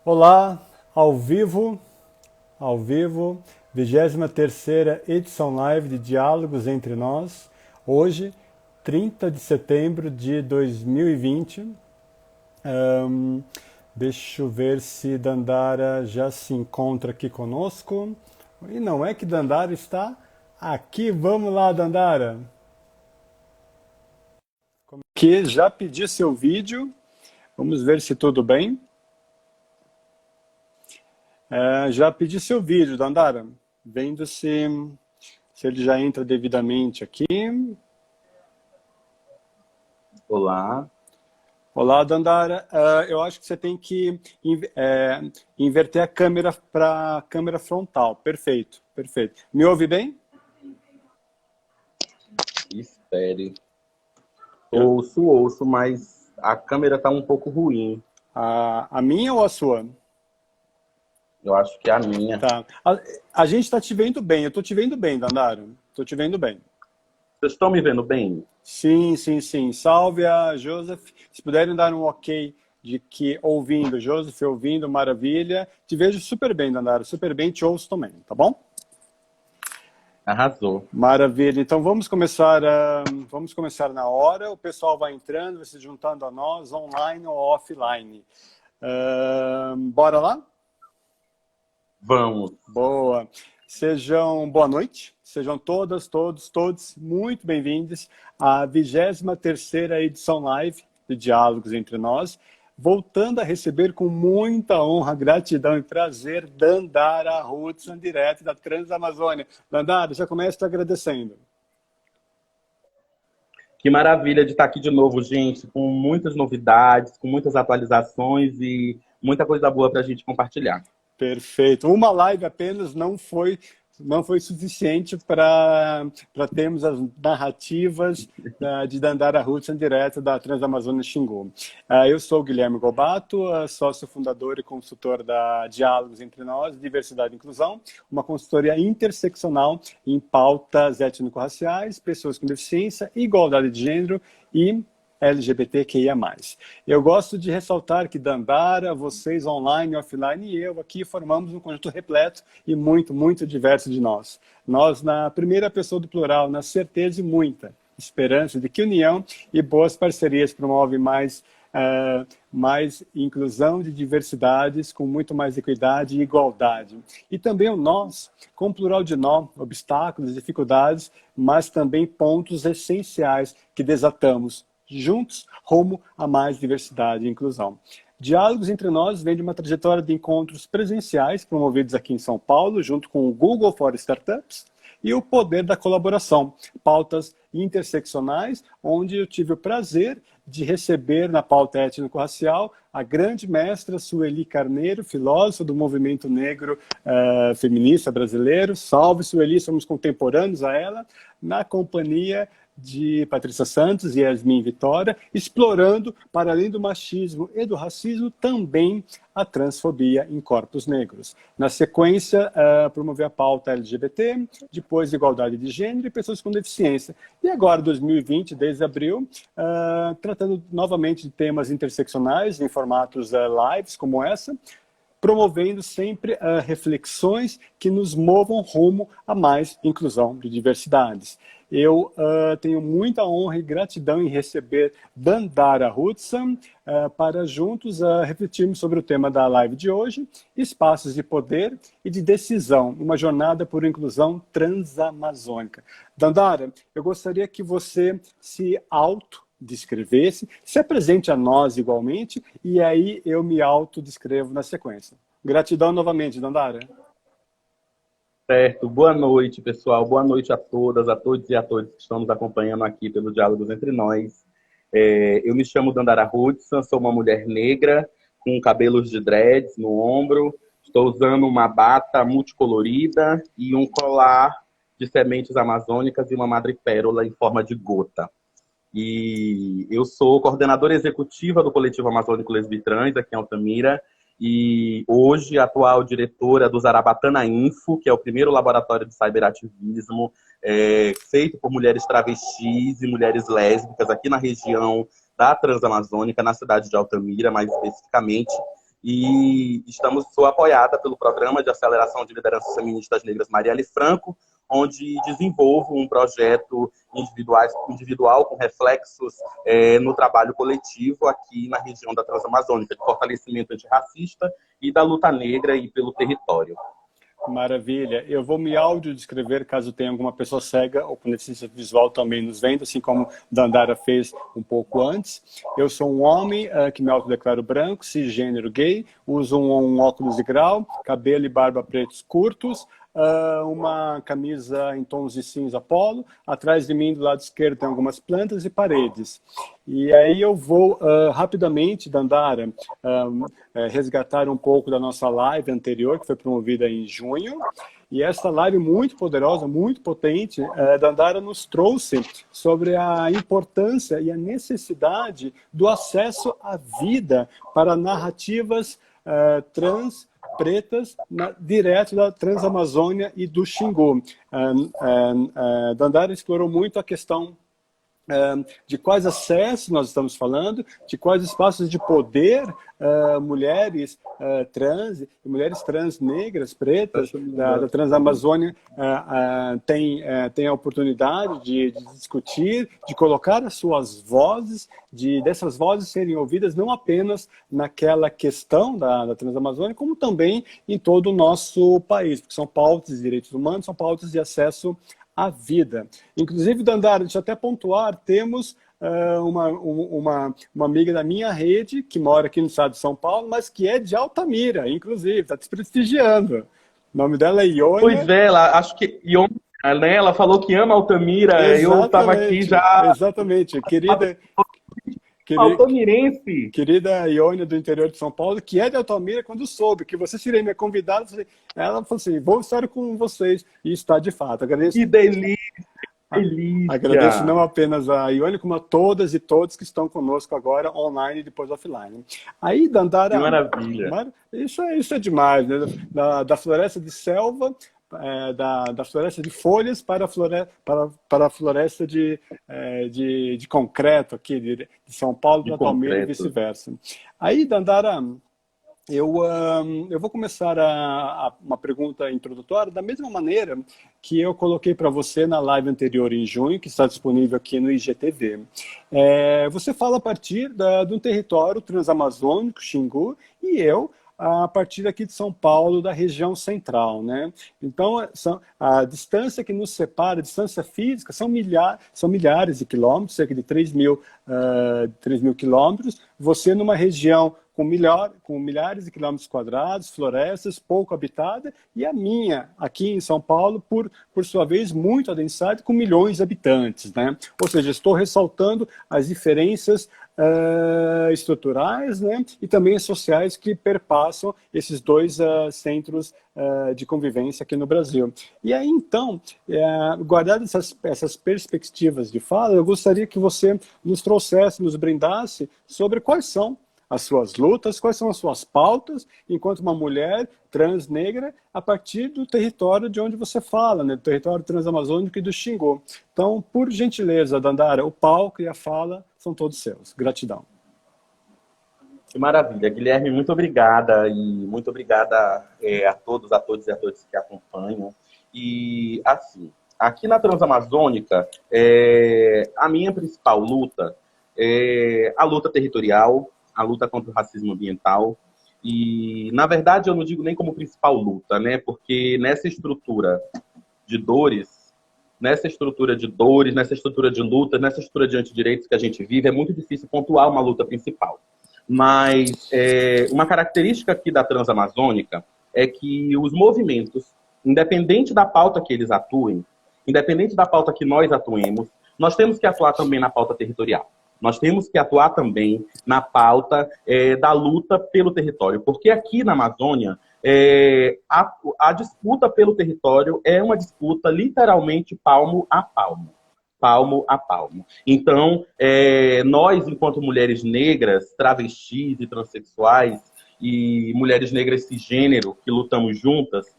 Olá, ao vivo, 23ª edição live de Diálogos Entre Nós, hoje, 30 de setembro de 2020. Ahn, Deixa eu ver se Dandara já se encontra aqui conosco. E não é que Dandara está aqui. Vamos lá, Dandara. Que já pedi seu vídeo. Vamos ver se tudo bem. Já pedi seu vídeo, Dandara. Vendo se ele já entra devidamente aqui. Olá. Olá, Dandara. Eu acho que você tem que inverter a câmera para a câmera frontal. Perfeito, perfeito. Me ouve bem? Espere. Ouço, mas a câmera tá um pouco ruim. A minha ou a sua? Eu acho que é a minha. Tá. A gente está te vendo bem. Eu estou te vendo bem, Dandara. Estou te vendo bem. Vocês estão me vendo bem? Sim, sim, sim. Salve a Joseph. Se puderem dar um ok de que ouvindo, Joseph ouvindo, maravilha. Te vejo super bem, Dandara. Super bem, te ouço também, tá bom? Arrasou. Maravilha. Então vamos começar na hora. O pessoal vai entrando, vai se juntando a nós, online ou offline. Bora lá? Vamos. Boa. Boa noite. Sejam todas, todos muito bem-vindos à 23ª edição live de Diálogos Entre Nós. Voltando a receber com muita honra, gratidão e prazer Dandara Hudson, direto da Transamazônia. Dandara, já começo te agradecendo. Que maravilha de estar aqui de novo, gente, com muitas novidades, com muitas atualizações e muita coisa boa para a gente compartilhar. Perfeito. Uma live apenas não foi suficiente para termos as narrativas de Dandara Hudson, direto da Transamazônia Xingu. Eu sou o Guilherme Gobato, sócio fundador e consultor da Diálogos Entre Nós, Diversidade e Inclusão, uma consultoria interseccional em pautas étnico-raciais, pessoas com deficiência, igualdade de gênero e LGBTQIA+. Eu gosto de ressaltar que Dandara, vocês online e offline e eu aqui formamos um conjunto repleto e muito, muito diverso de nós. Nós, na primeira pessoa do plural, na certeza e muita esperança de que união e boas parcerias promovem mais inclusão de diversidades, com muito mais equidade e igualdade. E também o nós, com plural de nó, obstáculos, dificuldades, mas também pontos essenciais que desatamos juntos, rumo a mais diversidade e inclusão. Diálogos Entre Nós vem de uma trajetória de encontros presenciais promovidos aqui em São Paulo, junto com o Google for Startups, e o poder da colaboração, pautas interseccionais, onde eu tive o prazer de receber na pauta étnico-racial a grande mestra Sueli Carneiro, filósofa do movimento negro feminista brasileiro. Salve, Sueli, somos contemporâneos a ela, na companhia de Patrícia Santos e Yasmin Vitória, explorando, para além do machismo e do racismo, também a transfobia em corpos negros. Na sequência, promover a pauta LGBT, depois igualdade de gênero e pessoas com deficiência. E agora, 2020, desde abril, tratando novamente de temas interseccionais em formatos lives como essa, promovendo sempre reflexões que nos movam rumo a mais inclusão de diversidades. Eu tenho muita honra e gratidão em receber Dandara Hudson para juntos refletirmos sobre o tema da live de hoje, espaços de poder e de decisão, uma jornada por inclusão transamazônica. Dandara, eu gostaria que você se autodescrevesse, se apresente a nós igualmente, e aí eu me autodescrevo na sequência. Gratidão novamente, Dandara. Certo. Boa noite, pessoal. Boa noite a todas, a todos e a todas que estão nos acompanhando aqui pelo Diálogos Entre Nós. Eu me chamo Dandara Hudson, sou uma mulher negra com cabelos de dreads no ombro. Estou usando uma bata multicolorida e um colar de sementes amazônicas e uma madrepérola em forma de gota. E eu sou coordenadora executiva do Coletivo Amazônico Lesbitrans, aqui em Altamira, e hoje atual diretora do Zarabatana Info, que é o primeiro laboratório de cyberativismo feito por mulheres travestis e mulheres lésbicas aqui na região da Transamazônica, na cidade de Altamira, mais especificamente. e sou apoiada pelo Programa de Aceleração de Lideranças Feministas Negras Marielle Franco, onde desenvolvo um projeto individual com reflexos no trabalho coletivo aqui na região da Transamazônica, de fortalecimento antirracista e da luta negra e pelo território. Maravilha. Eu vou me audiodescrever caso tenha alguma pessoa cega ou com deficiência visual também nos vendo, assim como Dandara fez um pouco antes. Eu sou um homem que me autodeclaro branco, cisgênero gay, uso um óculos de grau, cabelo e barba pretos curtos, uma camisa em tons de cinza polo. Atrás de mim, do lado esquerdo, tem algumas plantas e paredes. E aí eu vou rapidamente, Dandara, resgatar um pouco da nossa live anterior, que foi promovida em junho. E essa live muito poderosa, muito potente, Dandara nos trouxe sobre a importância e a necessidade do acesso à vida para narrativas trans, pretas, direto da Transamazônia e do Xingu. Dandara explorou muito a questão de quais acessos nós estamos falando, de quais espaços de poder mulheres trans e mulheres trans negras, pretas, da Transamazônia têm a oportunidade de discutir, de colocar as suas vozes, dessas vozes serem ouvidas não apenas naquela questão da Transamazônia, como também em todo o nosso país, porque são pautas de direitos humanos, são pautas de acesso à vida. Inclusive, Dandara, deixa eu até pontuar, temos uma amiga da minha rede, que mora aqui no estado de São Paulo, mas que é de Altamira, inclusive, está te prestigiando. O nome dela é Iônia. Pois é, acho que Iônia, né? Ela falou que ama Altamira, exatamente, eu estava aqui já... Exatamente, querida Altamirense. Querida Iônia do interior de São Paulo, que é de Altamira, quando soube que você seria minha convidada, ela falou assim, vou estar com vocês, e está de fato. Agradeço. Que delícia! Delícia. Agradeço não apenas a Iônia, como a todas e todos que estão conosco agora, online e depois offline. Aí, Dandara... Que maravilha! Isso é demais, né? Da floresta de selva, da floresta de folhas para a floresta de concreto aqui de São Paulo para Palmeiras e vice-versa. Aí, Dandara, eu vou começar uma pergunta introdutória da mesma maneira que eu coloquei para você na live anterior em junho, que está disponível aqui no IGTV. Você fala a partir de um território transamazônico, Xingu, e eu a partir aqui de São Paulo, da região central, né? Então, a distância que nos separa, a distância física, são milhares de quilômetros, cerca de 3 mil quilômetros. Você numa região com milhares de quilômetros quadrados, florestas, pouco habitada, e a minha, aqui em São Paulo, por sua vez, muito adensada, com milhões de habitantes, né? Ou seja, estou ressaltando as diferenças estruturais, né, e também sociais que perpassam esses dois centros de convivência aqui no Brasil. E aí, então, guardadas essas perspectivas de fala, eu gostaria que você nos trouxesse, nos brindasse sobre quais são as suas lutas, quais são as suas pautas, enquanto uma mulher trans negra, a partir do território de onde você fala, né, do território transamazônico e do Xingu. Então, por gentileza, Dandara, o palco e a fala são todos seus. Gratidão. Que maravilha. Guilherme, muito obrigada. E muito obrigada a todos e a todas que acompanham. E, assim, aqui na Transamazônica, a minha principal luta é a luta territorial, a luta contra o racismo ambiental. E, na verdade, eu não digo nem como principal luta, né? Porque nessa estrutura de dores, nessa estrutura de lutas, nessa estrutura de antidireitos que a gente vive, é muito difícil pontuar uma luta principal. Mas uma característica aqui da Transamazônica é que os movimentos, independente da pauta que eles atuem, independente da pauta que nós atuemos, nós temos que atuar também na pauta territorial. Nós temos que atuar também na pauta da luta pelo território, porque aqui na Amazônia, a disputa pelo território é uma disputa literalmente palmo a palmo. Palmo a palmo. Então, nós, enquanto mulheres negras, travestis e transexuais, e mulheres negras cisgênero, que lutamos juntas,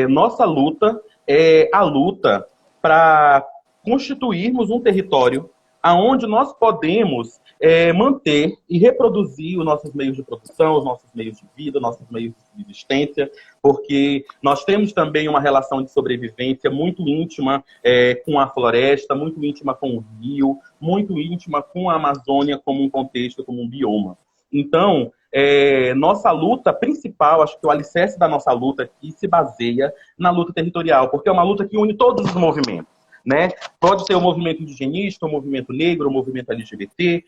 nossa luta é a luta para constituirmos um território aonde nós podemos manter e reproduzir os nossos meios de produção, os nossos meios de vida, os nossos meios de subsistência, porque nós temos também uma relação de sobrevivência muito íntima com a floresta, muito íntima com o rio, muito íntima com a Amazônia como um contexto, como um bioma. Então, nossa luta principal, acho que o alicerce da nossa luta aqui se baseia na luta territorial, porque é uma luta que une todos os movimentos. Né? Pode ser o movimento indigenista, o movimento negro, o movimento LGBT,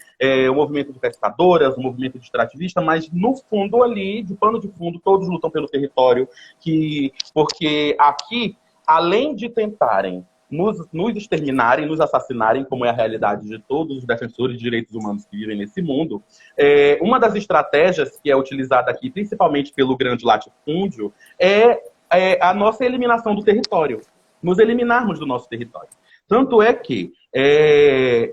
o movimento de pescadoras, o movimento de extrativista, mas no fundo ali, de pano de fundo, todos lutam pelo território, porque aqui, além de tentarem nos exterminarem, nos assassinarem, como é a realidade de todos os defensores de direitos humanos que vivem nesse mundo, uma das estratégias que é utilizada aqui, principalmente pelo grande latifúndio, é a nossa eliminação do território. Nos eliminarmos do nosso território. Tanto é que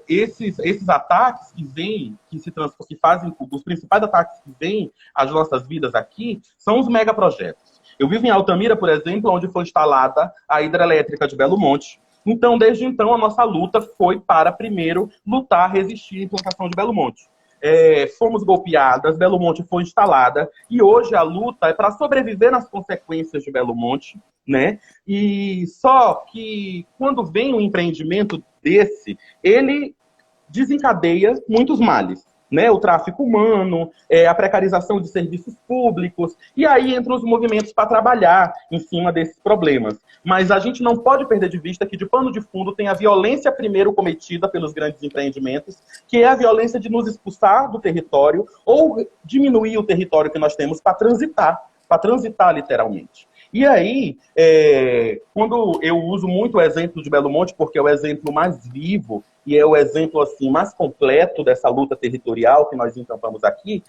esses ataques que fazem, os principais ataques que vêm às nossas vidas aqui, são os megaprojetos. Eu vivo em Altamira, por exemplo, onde foi instalada a hidrelétrica de Belo Monte. Então, desde então, a nossa luta foi para, primeiro, lutar, resistir à implantação de Belo Monte. Fomos golpeadas, Belo Monte foi instalada, e hoje a luta é para sobreviver nas consequências de Belo Monte, né? E só que quando vem um empreendimento desse, ele desencadeia muitos males, né? O tráfico humano, a precarização de serviços públicos, e aí entram os movimentos para trabalhar em cima desses problemas. Mas a gente não pode perder de vista que de pano de fundo tem a violência primeiro cometida pelos grandes empreendimentos, que é a violência de nos expulsar do território ou diminuir o território que nós temos para transitar literalmente. E aí, quando eu uso muito o exemplo de Belo Monte, porque é o exemplo mais vivo e é o exemplo assim, mais completo dessa luta territorial que nós encampamos aqui,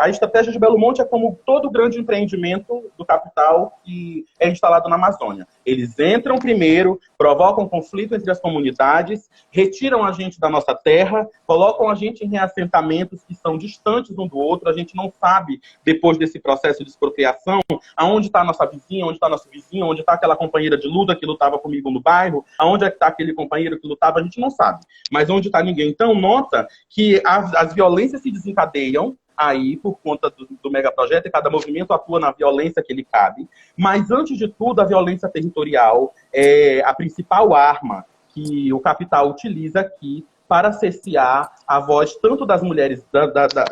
a estratégia de Belo Monte é como todo grande empreendimento do capital que é instalado na Amazônia. Eles entram primeiro, provocam conflito entre as comunidades, retiram a gente da nossa terra, colocam a gente em reassentamentos que são distantes um do outro, a gente não sabe, depois desse processo de expropriação, aonde está a nossa vizinha, onde está nosso vizinho, onde está aquela companheira de luta que lutava comigo no bairro, aonde é que está aquele companheiro que lutava, a gente não sabe. Mas onde está ninguém. Então, nota que as violências se desencadeiam aí por conta do megaprojeto, e cada movimento atua na violência que lhe cabe. Mas, antes de tudo, a violência territorial é a principal arma que o capital utiliza aqui para cessear a voz tanto das mulheres,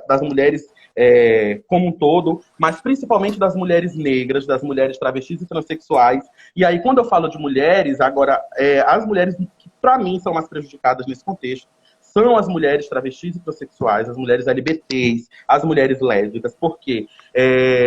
das mulheres como um todo, mas principalmente das mulheres negras, das mulheres travestis e transexuais. E aí, quando eu falo de mulheres, agora, as mulheres que, para mim, são mais prejudicadas nesse contexto, são as mulheres travestis e transexuais, as mulheres LGBTs, as mulheres lésbicas, porque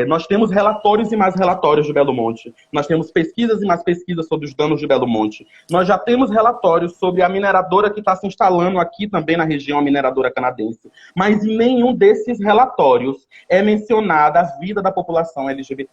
nós temos relatórios e mais relatórios de Belo Monte, nós temos pesquisas e mais pesquisas sobre os danos de Belo Monte, nós já temos relatórios sobre a mineradora que está se instalando aqui também na região, a mineradora canadense, mas em nenhum desses relatórios é mencionada a vida da população LGBT.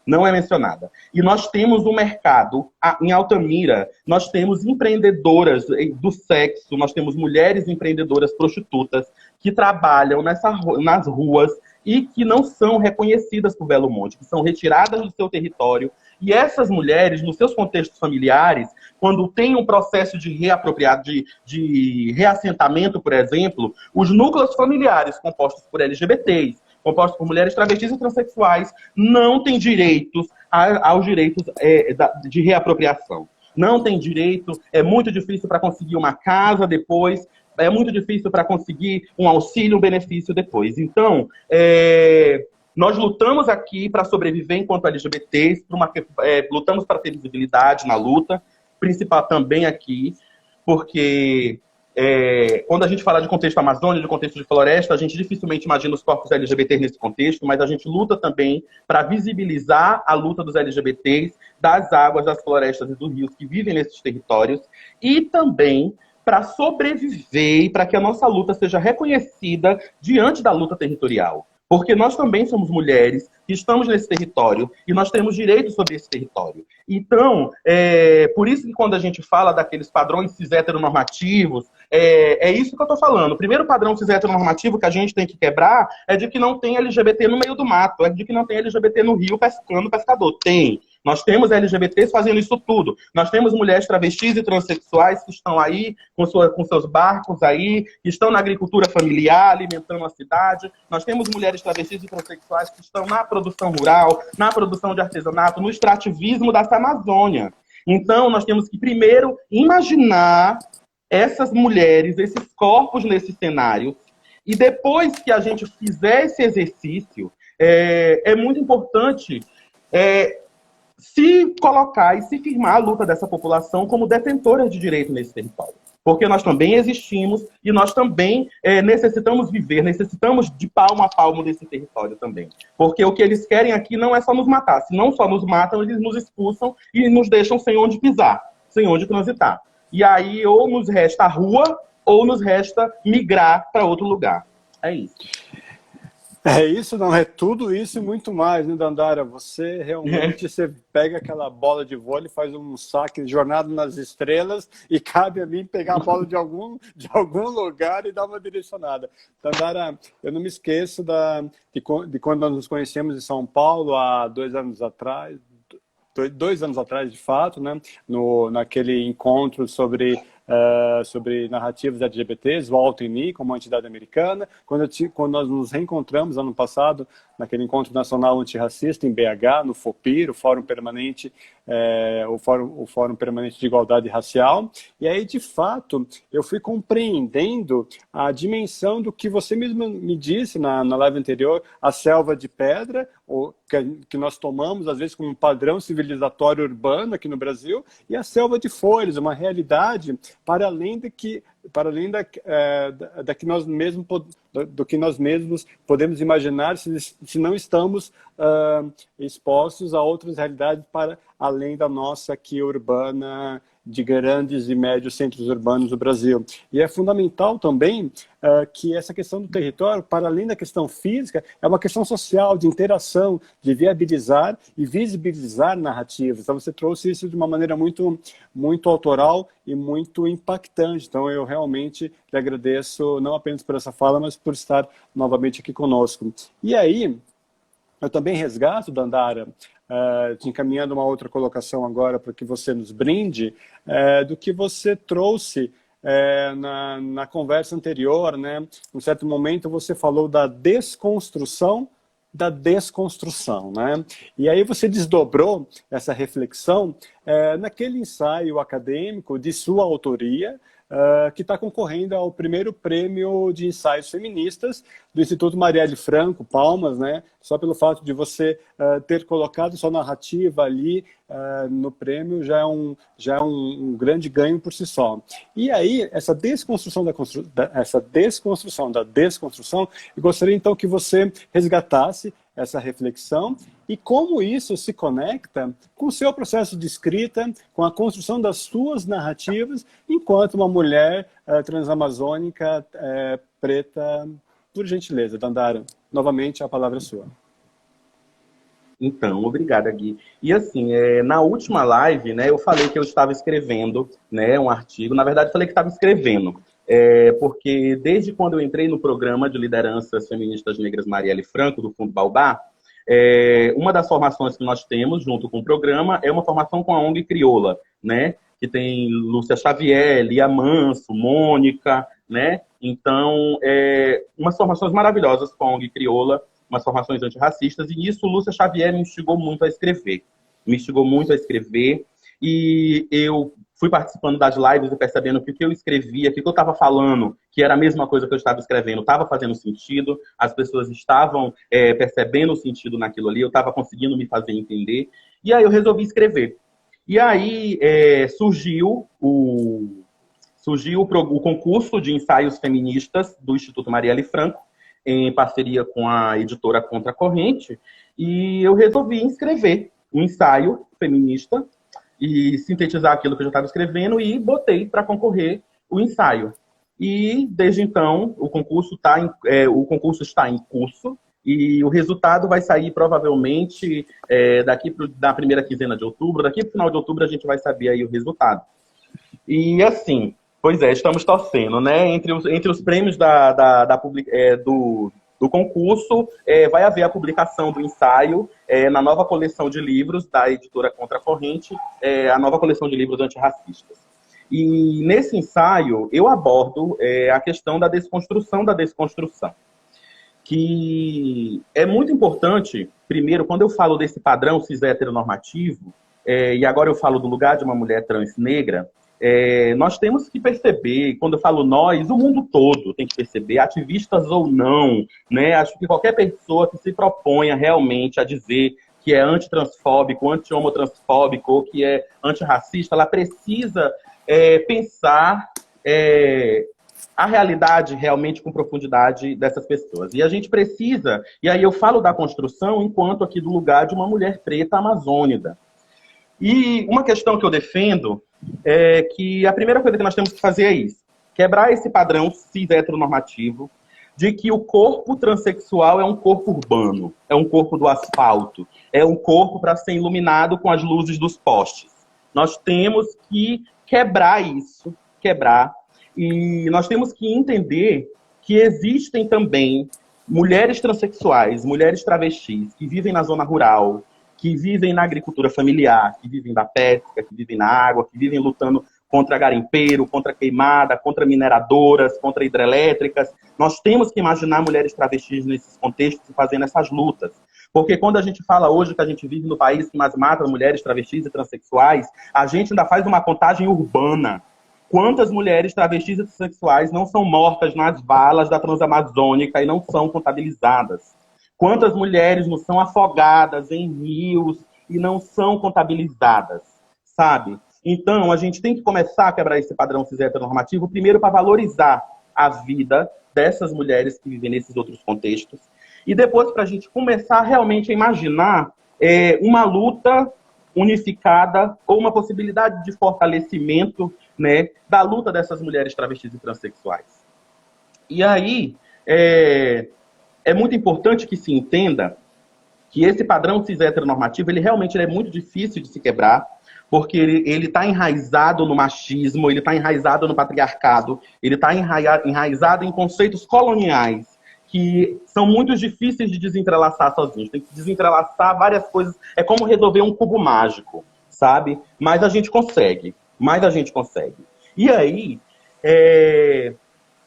Não é mencionada. E nós temos um mercado, em Altamira, nós temos empreendedoras do sexo, nós temos mulheres empreendedoras prostitutas que trabalham nas ruas e que não são reconhecidas por Belo Monte, que são retiradas do seu território. E essas mulheres, nos seus contextos familiares, quando tem um processo de de reassentamento, por exemplo, os núcleos familiares compostos por LGBTs, compostos por mulheres travestis e transexuais, não têm direitos aos direitos de reapropriação. Não tem direito, é muito difícil para conseguir uma casa depois, é muito difícil para conseguir um auxílio, um benefício depois. Então, nós lutamos aqui para sobreviver enquanto LGBTs, lutamos para ter visibilidade na luta, principal também aqui, porque quando a gente fala de contexto Amazônia, de contexto de floresta, a gente dificilmente imagina os corpos LGBTs nesse contexto, mas a gente luta também para visibilizar a luta dos LGBTs, das águas, das florestas e dos rios que vivem nesses territórios, e também para sobreviver e para que a nossa luta seja reconhecida diante da luta territorial. Porque nós também somos mulheres que estamos nesse território e nós temos direitos sobre esse território. Então, por isso que quando a gente fala daqueles padrões cis heteronormativos, é isso que eu estou falando. O primeiro padrão cis heteronormativo que a gente tem que quebrar é de que não tem LGBT no meio do mato, é de que não tem LGBT no rio pescando pescador. Tem. Nós temos LGBTs fazendo isso tudo. Nós temos mulheres travestis e transexuais que estão aí com seus barcos aí, que estão na agricultura familiar, alimentando a cidade. Nós temos mulheres travestis e transexuais que estão na produção rural, na produção de artesanato, no extrativismo dessa Amazônia. Então, nós temos que primeiro imaginar essas mulheres, esses corpos nesse cenário, e depois que a gente fizer esse exercício, é muito importante se colocar e se firmar a luta dessa população como detentora de direito nesse território. Porque nós também existimos e nós também necessitamos viver, necessitamos de palmo a palmo desse território também. Porque o que eles querem aqui não é só nos matar. Se não só nos matam, eles nos expulsam e nos deixam sem onde pisar, sem onde transitar. E aí ou nos resta a rua ou nos resta migrar para outro lugar. É isso. É isso, não é tudo isso e muito mais, né, Dandara? Você realmente você pega aquela bola de vôlei, faz um saque, jornada nas estrelas, e cabe a mim pegar a bola de algum lugar e dar uma direcionada. Dandara, eu não me esqueço de quando nós nos conhecemos em São Paulo há 2 anos atrás, 2 anos atrás, de fato, né, naquele encontro sobre narrativas LGBTs, o Alto em Mim, como uma entidade americana, quando nós nos reencontramos ano passado, naquele encontro nacional antirracista em BH, no FOPIR, o Fórum Permanente, o Fórum Permanente de Igualdade Racial, e aí, de fato, eu fui compreendendo a dimensão do que você mesmo me disse na live anterior, a selva de pedra, que nós tomamos, às vezes, como um padrão civilizatório urbano aqui no Brasil, e a selva de folhas, uma realidade para além do que nós mesmos podemos imaginar se não estamos expostos a outras realidades para além da nossa aqui urbana, de grandes e médios centros urbanos do Brasil. E é fundamental também que essa questão do território, para além da questão física, é uma questão social, de interação, de viabilizar e visibilizar narrativas. Então você trouxe isso de uma maneira muito, muito autoral e muito impactante. Então eu realmente lhe agradeço, não apenas por essa fala, mas por estar novamente aqui conosco. E aí, eu também resgato, Dandara, te encaminhando uma outra colocação agora para que você nos brinde, do que você trouxe na conversa anterior, né? Em certo momento você falou da desconstrução, né? E aí você desdobrou essa reflexão naquele ensaio acadêmico de sua autoria, que está concorrendo ao primeiro prêmio de ensaios feministas do Instituto Marielle Franco, palmas, né? Só pelo fato de você ter colocado sua narrativa ali no prêmio já é um grande ganho por si só. E aí, essa desconstrução da desconstrução, eu gostaria então que você resgatasse essa reflexão e como isso se conecta com o seu processo de escrita, com a construção das suas narrativas, enquanto uma mulher transamazônica preta. Por gentileza, Dandara, novamente a palavra é sua. Então, obrigada, Gui. E assim, na última live, né, eu falei que eu estava escrevendo, né, um artigo. Na verdade, falei que estava escrevendo, porque desde quando eu entrei no programa de lideranças feministas negras Marielle Franco, do Fundo Baobá, uma das formações que nós temos junto com o programa é uma formação com a ONG Crioula, né, que tem Lúcia Xavier, Lia Manso, Mônica, né? Então, umas formações maravilhosas com a ONG Crioula, umas formações antirracistas, e nisso Lúcia Xavier me instigou muito a escrever. E eu fui participando das lives e percebendo que o que eu escrevia, que o que eu estava falando, que era a mesma coisa que eu estava escrevendo, estava fazendo sentido, as pessoas estavam percebendo o sentido naquilo ali, eu estava conseguindo me fazer entender, e aí eu resolvi escrever. E aí surgiu o concurso de ensaios feministas do Instituto Marielle Franco, em parceria com a editora Contra a Corrente, e eu resolvi escrever um ensaio feminista e sintetizar aquilo que eu já estava escrevendo e botei para concorrer o ensaio. E, desde então, o concurso está em curso e o resultado vai sair provavelmente da primeira quinzena de outubro. Daqui para o final de outubro a gente vai saber aí o resultado. E, assim, pois estamos torcendo, né? Entre os prêmios do do concurso, vai haver a publicação do ensaio na nova coleção de livros da editora Contracorrente, a nova coleção de livros antirracistas. E nesse ensaio eu abordo a questão da desconstrução, que é muito importante. Primeiro, quando eu falo desse padrão cis heteronormativo, e agora eu falo do lugar de uma mulher trans negra, nós temos que perceber, quando eu falo nós, o mundo todo tem que perceber, ativistas ou não, né? Acho que qualquer pessoa que se proponha realmente a dizer que é antitransfóbico, anti-homotransfóbico, ou que é antirracista, ela precisa pensar a realidade realmente com profundidade dessas pessoas. E a gente precisa, e aí eu falo da construção enquanto aqui do lugar de uma mulher preta amazônica. E uma questão que eu defendo é que a primeira coisa que nós temos que fazer é isso: quebrar esse padrão cis heteronormativo de que o corpo transexual é um corpo urbano, é um corpo do asfalto, é um corpo para ser iluminado com as luzes dos postes. Nós temos que quebrar isso, e nós temos que entender que existem também mulheres transexuais, mulheres travestis, que vivem na zona rural, que vivem na agricultura familiar, que vivem da pesca, que vivem na água, que vivem lutando contra garimpeiro, contra queimada, contra mineradoras, contra hidrelétricas. Nós temos que imaginar mulheres travestis nesses contextos e fazendo essas lutas. Porque quando a gente fala hoje que a gente vive no país que mais mata mulheres travestis e transexuais, a gente ainda faz uma contagem urbana. Quantas mulheres travestis e transexuais não são mortas nas valas da Transamazônica e não são contabilizadas? Quantas mulheres não são afogadas em rios e não são contabilizadas, sabe? Então, a gente tem que começar a quebrar esse padrão cis heteronormativo, primeiro para valorizar a vida dessas mulheres que vivem nesses outros contextos, e depois para a gente começar realmente a imaginar uma luta unificada ou uma possibilidade de fortalecimento, né, da luta dessas mulheres travestis e transexuais. E aí, é muito importante que se entenda que esse padrão cis heteronormativo, ele realmente é muito difícil de se quebrar, porque ele está enraizado no machismo, ele está enraizado no patriarcado, ele está enraizado em conceitos coloniais, que são muito difíceis de desentrelaçar sozinhos. Tem que desentrelaçar várias coisas. É como resolver um cubo mágico, sabe? Mas a gente consegue. E aí,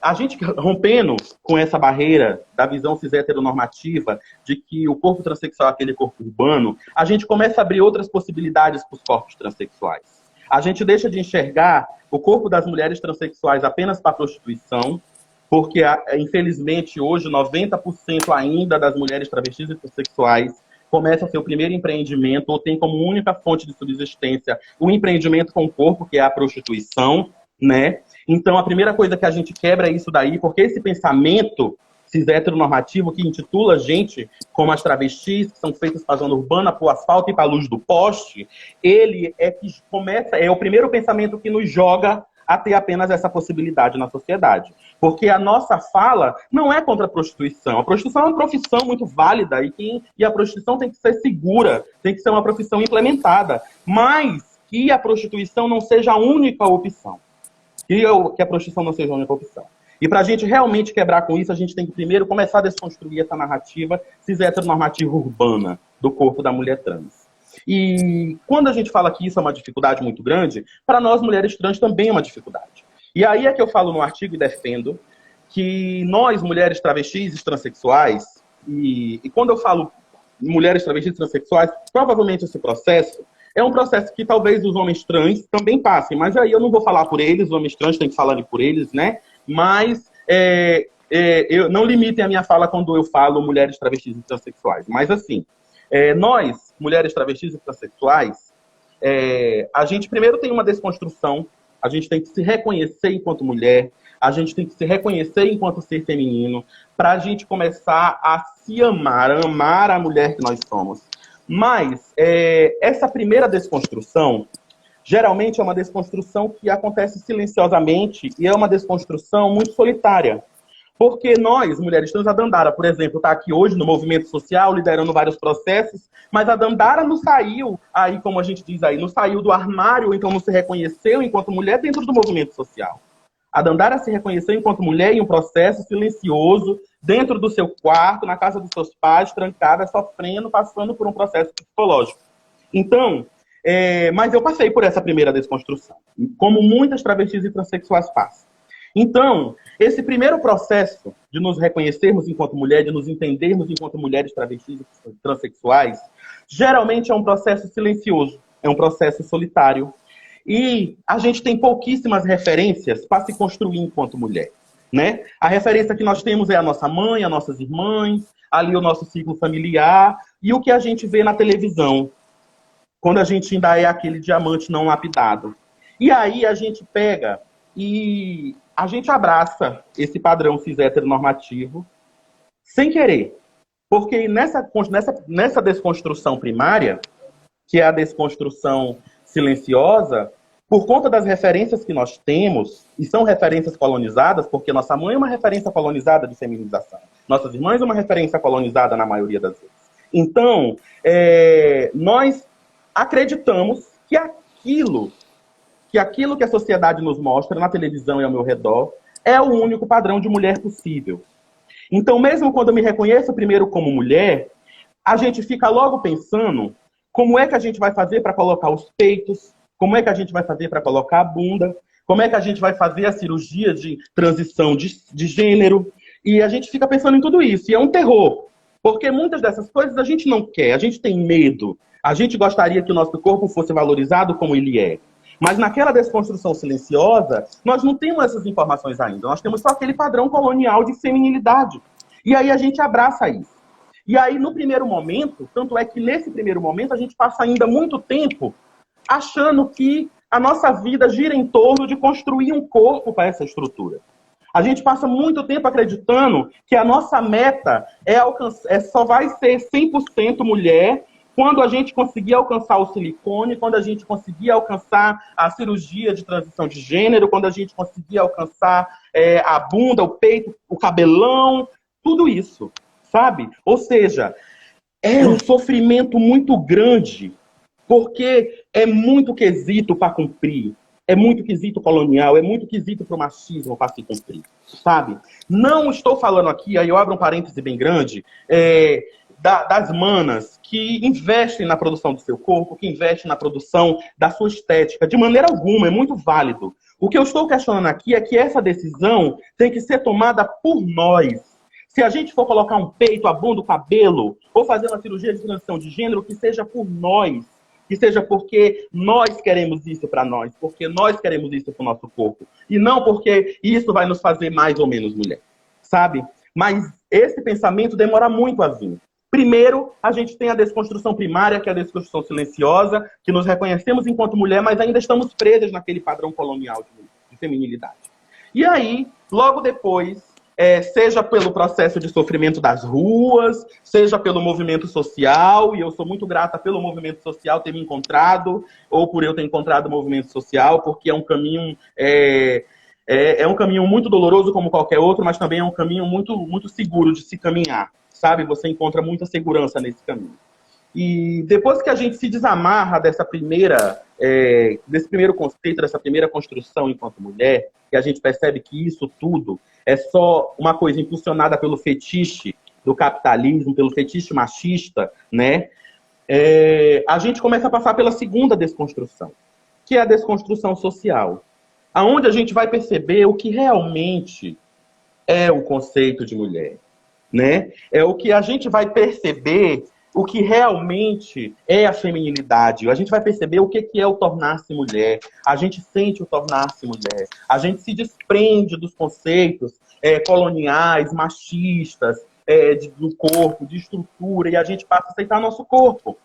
a gente rompendo com essa barreira da visão cis heteronormativa de que o corpo transexual é aquele corpo urbano, a gente começa a abrir outras possibilidades para os corpos transexuais. A gente deixa de enxergar o corpo das mulheres transexuais apenas para a prostituição, porque, infelizmente, hoje, 90% ainda das mulheres travestis e transexuais começam seu primeiro empreendimento ou tem como única fonte de subsistência o empreendimento com o corpo, que é a prostituição, né? Então, a primeira coisa que a gente quebra é isso daí, porque esse pensamento cis heteronormativo que intitula a gente como as travestis, que são feitas para a zona urbana, para o asfalto e para a luz do poste, ele é o primeiro pensamento que nos joga a ter apenas essa possibilidade na sociedade. Porque a nossa fala não é contra a prostituição. A prostituição é uma profissão muito válida e a prostituição tem que ser segura, tem que ser uma profissão implementada, mas que a prostituição não seja a única opção. Que a prostituição não seja a única opção. E para a gente realmente quebrar com isso, a gente tem que primeiro começar a desconstruir essa narrativa cis heteronormativa urbana do corpo da mulher trans. E quando a gente fala que isso é uma dificuldade muito grande, para nós mulheres trans também é uma dificuldade. E aí é que eu falo no artigo e defendo que nós, mulheres travestis e transexuais, e quando eu falo mulheres travestis e transexuais, provavelmente esse processo é um processo que talvez os homens trans também passem, mas aí eu não vou falar por eles, os homens trans têm que falar por eles, né? Mas eu não limitem a minha fala quando eu falo mulheres travestis e transexuais. Mas assim, nós, mulheres travestis e transexuais, a gente primeiro tem uma desconstrução, a gente tem que se reconhecer enquanto mulher, a gente tem que se reconhecer enquanto ser feminino, para a gente começar a se amar, a amar a mulher que nós somos. Mas essa primeira desconstrução, geralmente é uma desconstrução que acontece silenciosamente e é uma desconstrução muito solitária. Porque nós, mulheres trans, a Dandara, por exemplo, está aqui hoje no movimento social, liderando vários processos, mas a Dandara não saiu, aí como a gente diz aí, não saiu do armário, então não se reconheceu enquanto mulher dentro do movimento social. A Dandara se reconheceu enquanto mulher em um processo silencioso dentro do seu quarto, na casa dos seus pais, trancada, sofrendo, passando por um processo psicológico. Então, mas eu passei por essa primeira desconstrução, como muitas travestis e transexuais passam. Então, esse primeiro processo de nos reconhecermos enquanto mulher, de nos entendermos enquanto mulheres travestis e transexuais, geralmente é um processo silencioso, é um processo solitário. E a gente tem pouquíssimas referências para se construir enquanto mulher, né? A referência que nós temos é a nossa mãe, as nossas irmãs, ali o nosso ciclo familiar e o que a gente vê na televisão, quando a gente ainda é aquele diamante não lapidado. E aí a gente pega e a gente abraça esse padrão cis heteronormativo sem querer. Porque nessa desconstrução primária, que é a desconstrução silenciosa, por conta das referências que nós temos, e são referências colonizadas, porque nossa mãe é uma referência colonizada de feminização, nossas irmãs é uma referência colonizada na maioria das vezes. Então, nós acreditamos que aquilo que a sociedade nos mostra na televisão e ao meu redor é o único padrão de mulher possível. Então, mesmo quando eu me reconheço primeiro como mulher, a gente fica logo pensando como é que a gente vai fazer para colocar os peitos, como é que a gente vai fazer para colocar a bunda, como é que a gente vai fazer a cirurgia de transição de gênero. E a gente fica pensando em tudo isso. E é um terror, porque muitas dessas coisas a gente não quer, a gente tem medo. A gente gostaria que o nosso corpo fosse valorizado como ele é. Mas naquela desconstrução silenciosa, nós não temos essas informações ainda. Nós temos só aquele padrão colonial de feminilidade. E aí a gente abraça isso. E aí, no primeiro momento, tanto é que nesse primeiro momento, a gente passa ainda muito tempo achando que a nossa vida gira em torno de construir um corpo para essa estrutura. A gente passa muito tempo acreditando que a nossa meta só vai ser 100% mulher quando a gente conseguir alcançar o silicone, quando a gente conseguir alcançar a cirurgia de transição de gênero, quando a gente conseguir alcançar a bunda, o peito, o cabelão, tudo isso, sabe? Ou seja, é um sofrimento muito grande, porque é muito quesito para cumprir, é muito quesito colonial, é muito quesito para o machismo para se cumprir, sabe? Não estou falando aqui, aí eu abro um parêntese bem grande, das manas que investem na produção do seu corpo, que investem na produção da sua estética, de maneira alguma, é muito válido. O que eu estou questionando aqui é que essa decisão tem que ser tomada por nós. Se a gente for colocar um peito, a bunda, o cabelo, ou fazer uma cirurgia de transição de gênero, que seja por nós, que seja porque nós queremos isso para nós, porque nós queremos isso para o nosso corpo, e não porque isso vai nos fazer mais ou menos mulher, sabe? Mas esse pensamento demora muito a vir. Primeiro, a gente tem a desconstrução primária, que é a desconstrução silenciosa, que nos reconhecemos enquanto mulher, mas ainda estamos presas naquele padrão colonial de feminilidade. E aí, logo depois, seja pelo processo de sofrimento das ruas, seja pelo movimento social, e eu sou muito grata pelo movimento social ter me encontrado, ou por eu ter encontrado o movimento social, porque é um caminho... É um caminho muito doloroso como qualquer outro, mas também é um caminho muito, muito seguro de se caminhar, sabe? Você encontra muita segurança nesse caminho. E depois que a gente se desamarra desse primeiro conceito, dessa primeira construção enquanto mulher, que a gente percebe que isso tudo é só uma coisa impulsionada pelo fetiche do capitalismo, pelo fetiche machista, né? A gente começa a passar pela segunda desconstrução, que é a desconstrução social, aonde a gente vai perceber o que realmente é o conceito de mulher, né? É o que a gente vai perceber, o que realmente é a feminilidade. A gente vai perceber o que é o tornar-se mulher. A gente sente o tornar-se mulher. A gente se desprende dos conceitos coloniais, machistas, do corpo, de estrutura, e a gente passa a aceitar nosso corpo.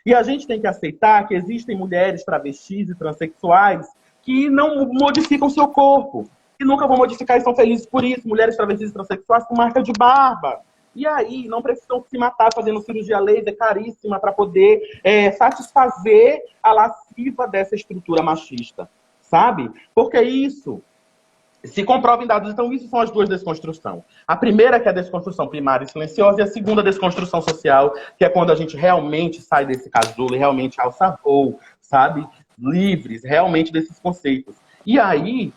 E a gente tem que aceitar que existem mulheres travestis e transexuais que não modificam seu corpo, que nunca vão modificar e são felizes por isso. Mulheres travestis e transexuais com marca de barba. E aí, não precisam se matar fazendo cirurgia laser caríssima para poder satisfazer a lasciva dessa estrutura machista, sabe? Porque isso se comprova em dados. Então, isso são as duas desconstruções. A primeira, que é a desconstrução primária e silenciosa, e a segunda, a desconstrução social, que é quando a gente realmente sai desse casulo e realmente alça voo, sabe? Livres, realmente, desses conceitos. E aí,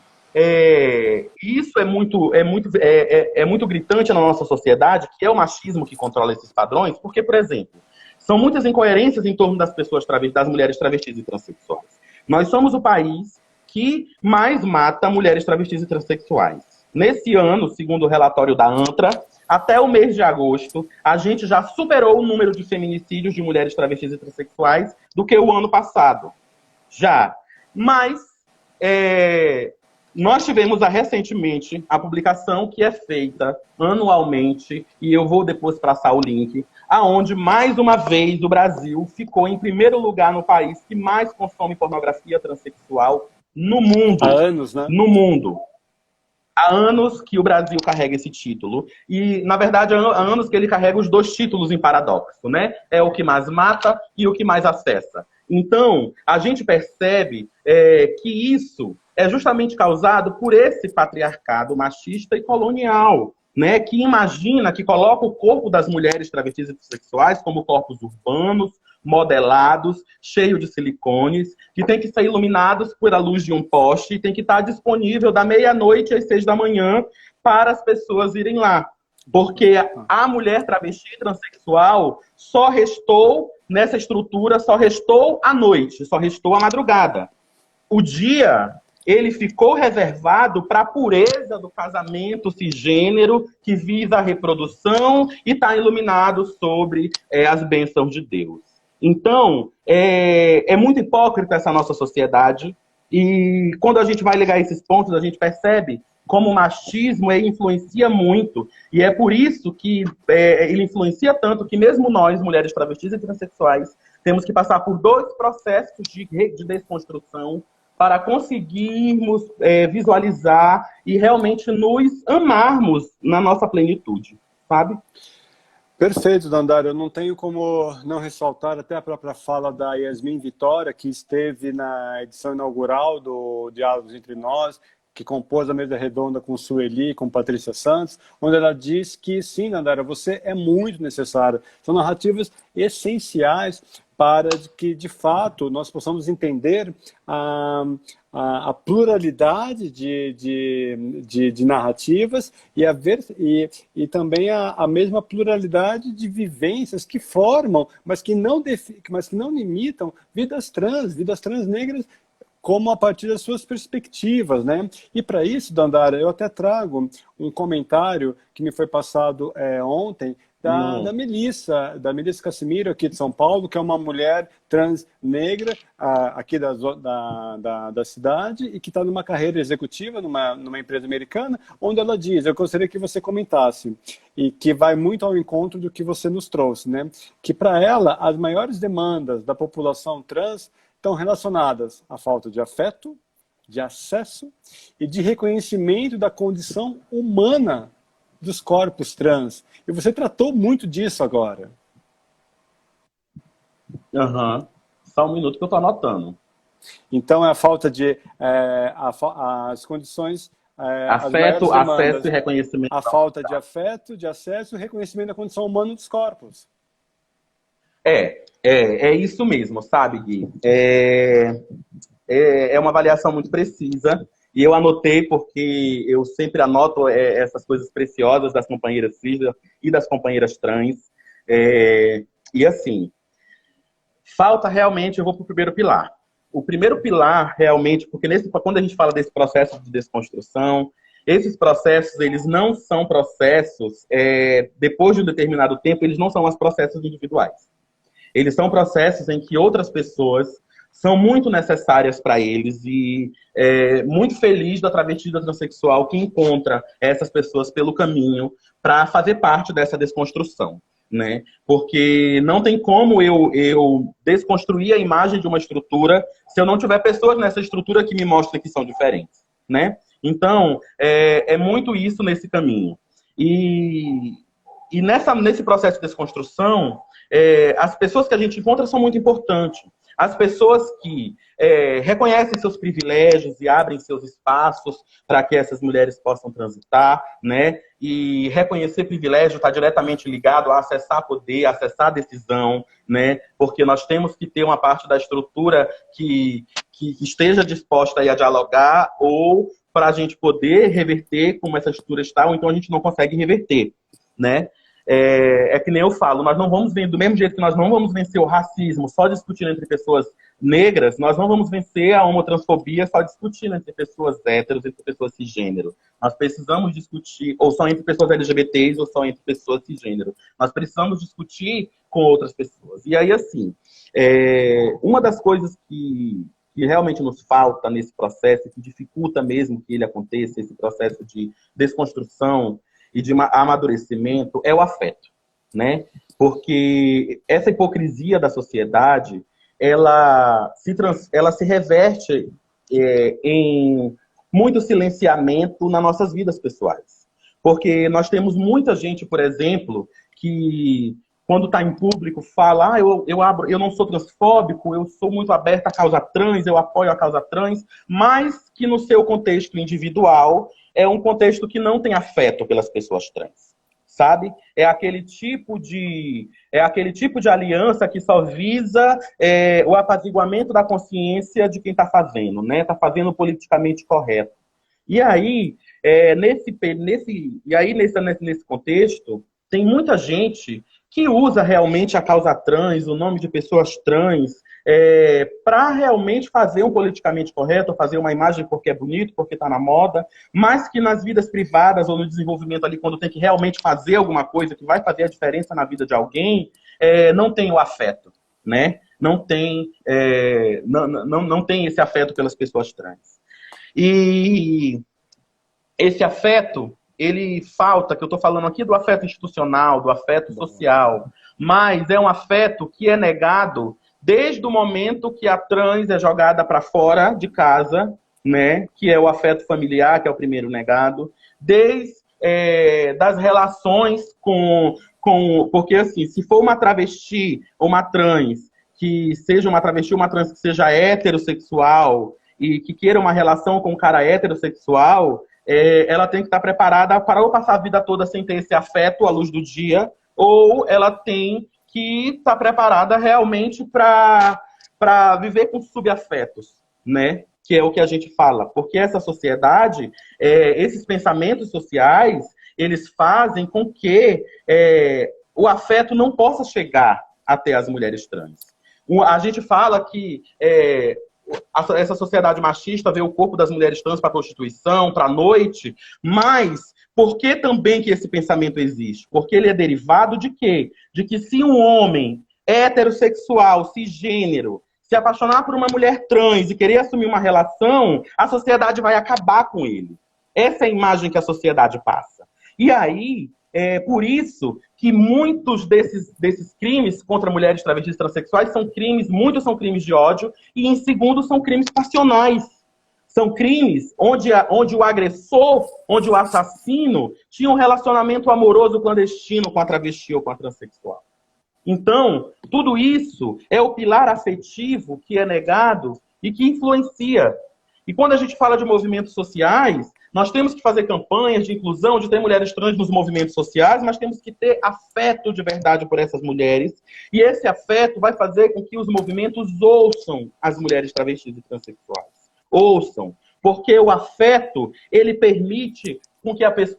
isso é muito gritante na nossa sociedade, que é o machismo que controla esses padrões, porque, por exemplo, são muitas incoerências em torno das das mulheres travestis e transexuais. Nós somos o país que mais mata mulheres travestis e transexuais. Nesse ano, segundo o relatório da ANTRA, até o mês de agosto, a gente já superou o número de feminicídios de mulheres travestis e transexuais do que o ano passado. Já. Mas nós tivemos recentemente a publicação que é feita anualmente, e eu vou depois passar o link, aonde mais uma vez o Brasil ficou em primeiro lugar no país que mais consome pornografia transexual no mundo. Há anos, né? No mundo. Há anos que o Brasil carrega esse título. E, na verdade, há anos que ele carrega os dois títulos em paradoxo, né? É o que mais mata e o que mais acessa. Então, a gente percebe que isso é justamente causado por esse patriarcado machista e colonial, né? Que imagina, que coloca o corpo das mulheres travestis e bissexuais como corpos urbanos, modelados, cheios de silicones, que tem que ser iluminados pela luz de um poste e tem que estar disponível da meia-noite às 6 da manhã para as pessoas irem lá. Porque a mulher travesti e transexual só restou nessa estrutura, só restou a noite, só restou a madrugada. O dia, ele ficou reservado para a pureza do casamento cisgênero que visa a reprodução e está iluminado sobre as bênçãos de Deus. Então, é muito hipócrita essa nossa sociedade, e quando a gente vai ligar esses pontos, a gente percebe como o machismo influencia muito, e é por isso que ele influencia tanto que mesmo nós, mulheres travestis e transexuais, temos que passar por 2 processos de desconstrução para conseguirmos visualizar e realmente nos amarmos na nossa plenitude, sabe? Perfeito, Dandara. Eu não tenho como não ressaltar até a própria fala da Yasmin Vitória, que esteve na edição inaugural do Diálogos Entre Nós, que compôs a mesa redonda com Sueli, com Patrícia Santos, onde ela diz que, sim, Dandara, você é muito necessária. São narrativas essenciais para que, de fato, nós possamos entender a pluralidade de narrativas e também a mesma pluralidade de vivências que formam, mas que não limitam vidas trans negras, como a partir das suas perspectivas, né? E para isso, Dandara, eu até trago um comentário que me foi passado ontem da Melissa Cassimiro, aqui de São Paulo, que é uma mulher trans negra aqui da cidade e que está numa carreira executiva numa empresa americana, onde ela diz, eu gostaria que você comentasse, e que vai muito ao encontro do que você nos trouxe, né? Que para ela, as maiores demandas da população trans estão relacionadas à falta de afeto, de acesso e de reconhecimento da condição humana dos corpos trans. E você tratou muito disso agora. Só um minuto que eu estou anotando. Então, é a falta de... as condições... afeto, acesso e reconhecimento. A falta de afeto, de acesso e reconhecimento da condição humana dos corpos. É isso mesmo, sabe, Gui? É uma avaliação muito precisa, e eu anotei porque eu sempre anoto essas coisas preciosas das companheiras cis e das companheiras trans. E assim, falta realmente, eu vou para o primeiro pilar. O primeiro pilar, realmente, porque quando a gente fala desse processo de desconstrução, esses processos, eles não são processos, depois de um determinado tempo, eles não são mais processos individuais. Eles são processos em que outras pessoas são muito necessárias para eles, e muito feliz da travesti da transexual que encontra essas pessoas pelo caminho para fazer parte dessa desconstrução, né? Porque não tem como eu desconstruir a imagem de uma estrutura se eu não tiver pessoas nessa estrutura que me mostrem que são diferentes, né? Então, é muito isso nesse caminho. E nesse processo de desconstrução, as pessoas que a gente encontra são muito importantes. As pessoas que reconhecem seus privilégios e abrem seus espaços para que essas mulheres possam transitar, né? E reconhecer privilégio está diretamente ligado a acessar poder, acessar decisão, né? Porque nós temos que ter uma parte da estrutura que esteja disposta a dialogar ou para a gente poder reverter como essa estrutura está, ou então a gente não consegue reverter, né? É que nem eu falo, nós não vamos vencer, do mesmo jeito que nós não vamos vencer o racismo só discutindo entre pessoas negras, nós não vamos vencer a homotransfobia só discutindo entre pessoas héteros, entre pessoas cisgênero. Nós precisamos discutir, ou só entre pessoas LGBTs, ou só entre pessoas cisgênero. Nós precisamos discutir com outras pessoas. E aí, assim, uma das coisas que realmente nos falta nesse processo, que dificulta mesmo que ele aconteça, esse processo de desconstrução e de amadurecimento, é o afeto, né? Porque essa hipocrisia da sociedade, ela se reverte em muito silenciamento nas nossas vidas pessoais. Porque nós temos muita gente, por exemplo, que quando está em público fala, eu não sou transfóbico, eu sou muito aberto à causa trans, eu apoio a causa trans, mas que no seu contexto individual é um contexto que não tem afeto pelas pessoas trans, sabe? É aquele tipo de aliança que só visa o apaziguamento da consciência de quem está fazendo, né? Está fazendo politicamente correto. E aí, nesse contexto, tem muita gente que usa realmente a causa trans, o nome de pessoas trans, para realmente fazer um politicamente correto, fazer uma imagem porque é bonito, porque está na moda, mas que nas vidas privadas ou no desenvolvimento ali, quando tem que realmente fazer alguma coisa que vai fazer a diferença na vida de alguém, não tem o afeto, né? Não tem esse afeto pelas pessoas trans. E esse afeto, ele falta, que eu estou falando aqui do afeto institucional, do afeto social, mas é um afeto que é negado desde o momento que a trans é jogada para fora de casa, né, que é o afeto familiar, que é o primeiro negado, desde das relações porque assim, se for uma travesti ou uma trans, que seja uma travesti ou uma trans que seja heterossexual e que queira uma relação com um cara heterossexual, ela tem que estar preparada para ou passar a vida toda sem ter esse afeto à luz do dia, ou ela tem que estar preparada realmente para viver com subafetos, né? Que é o que a gente fala. Porque essa sociedade, esses pensamentos sociais, eles fazem com que o afeto não possa chegar até as mulheres trans. A gente fala que essa sociedade machista vê o corpo das mulheres trans para prostituição, para a noite, mas por que também que esse pensamento existe? Porque ele é derivado de quê? De que se um homem heterossexual, cisgênero, se apaixonar por uma mulher trans e querer assumir uma relação, a sociedade vai acabar com ele. Essa é a imagem que a sociedade passa. E aí, por isso que muitos desses crimes contra mulheres travestis e transexuais muitos são crimes de ódio, e em segundo são crimes passionais. São crimes onde o agressor, onde o assassino tinha um relacionamento amoroso clandestino com a travesti ou com a transexual. Então, tudo isso é o pilar afetivo que é negado e que influencia. E quando a gente fala de movimentos sociais, nós temos que fazer campanhas de inclusão, de ter mulheres trans nos movimentos sociais, mas temos que ter afeto de verdade por essas mulheres. E esse afeto vai fazer com que os movimentos ouçam as mulheres travestis e transexuais. Ouçam, porque o afeto, ele permite com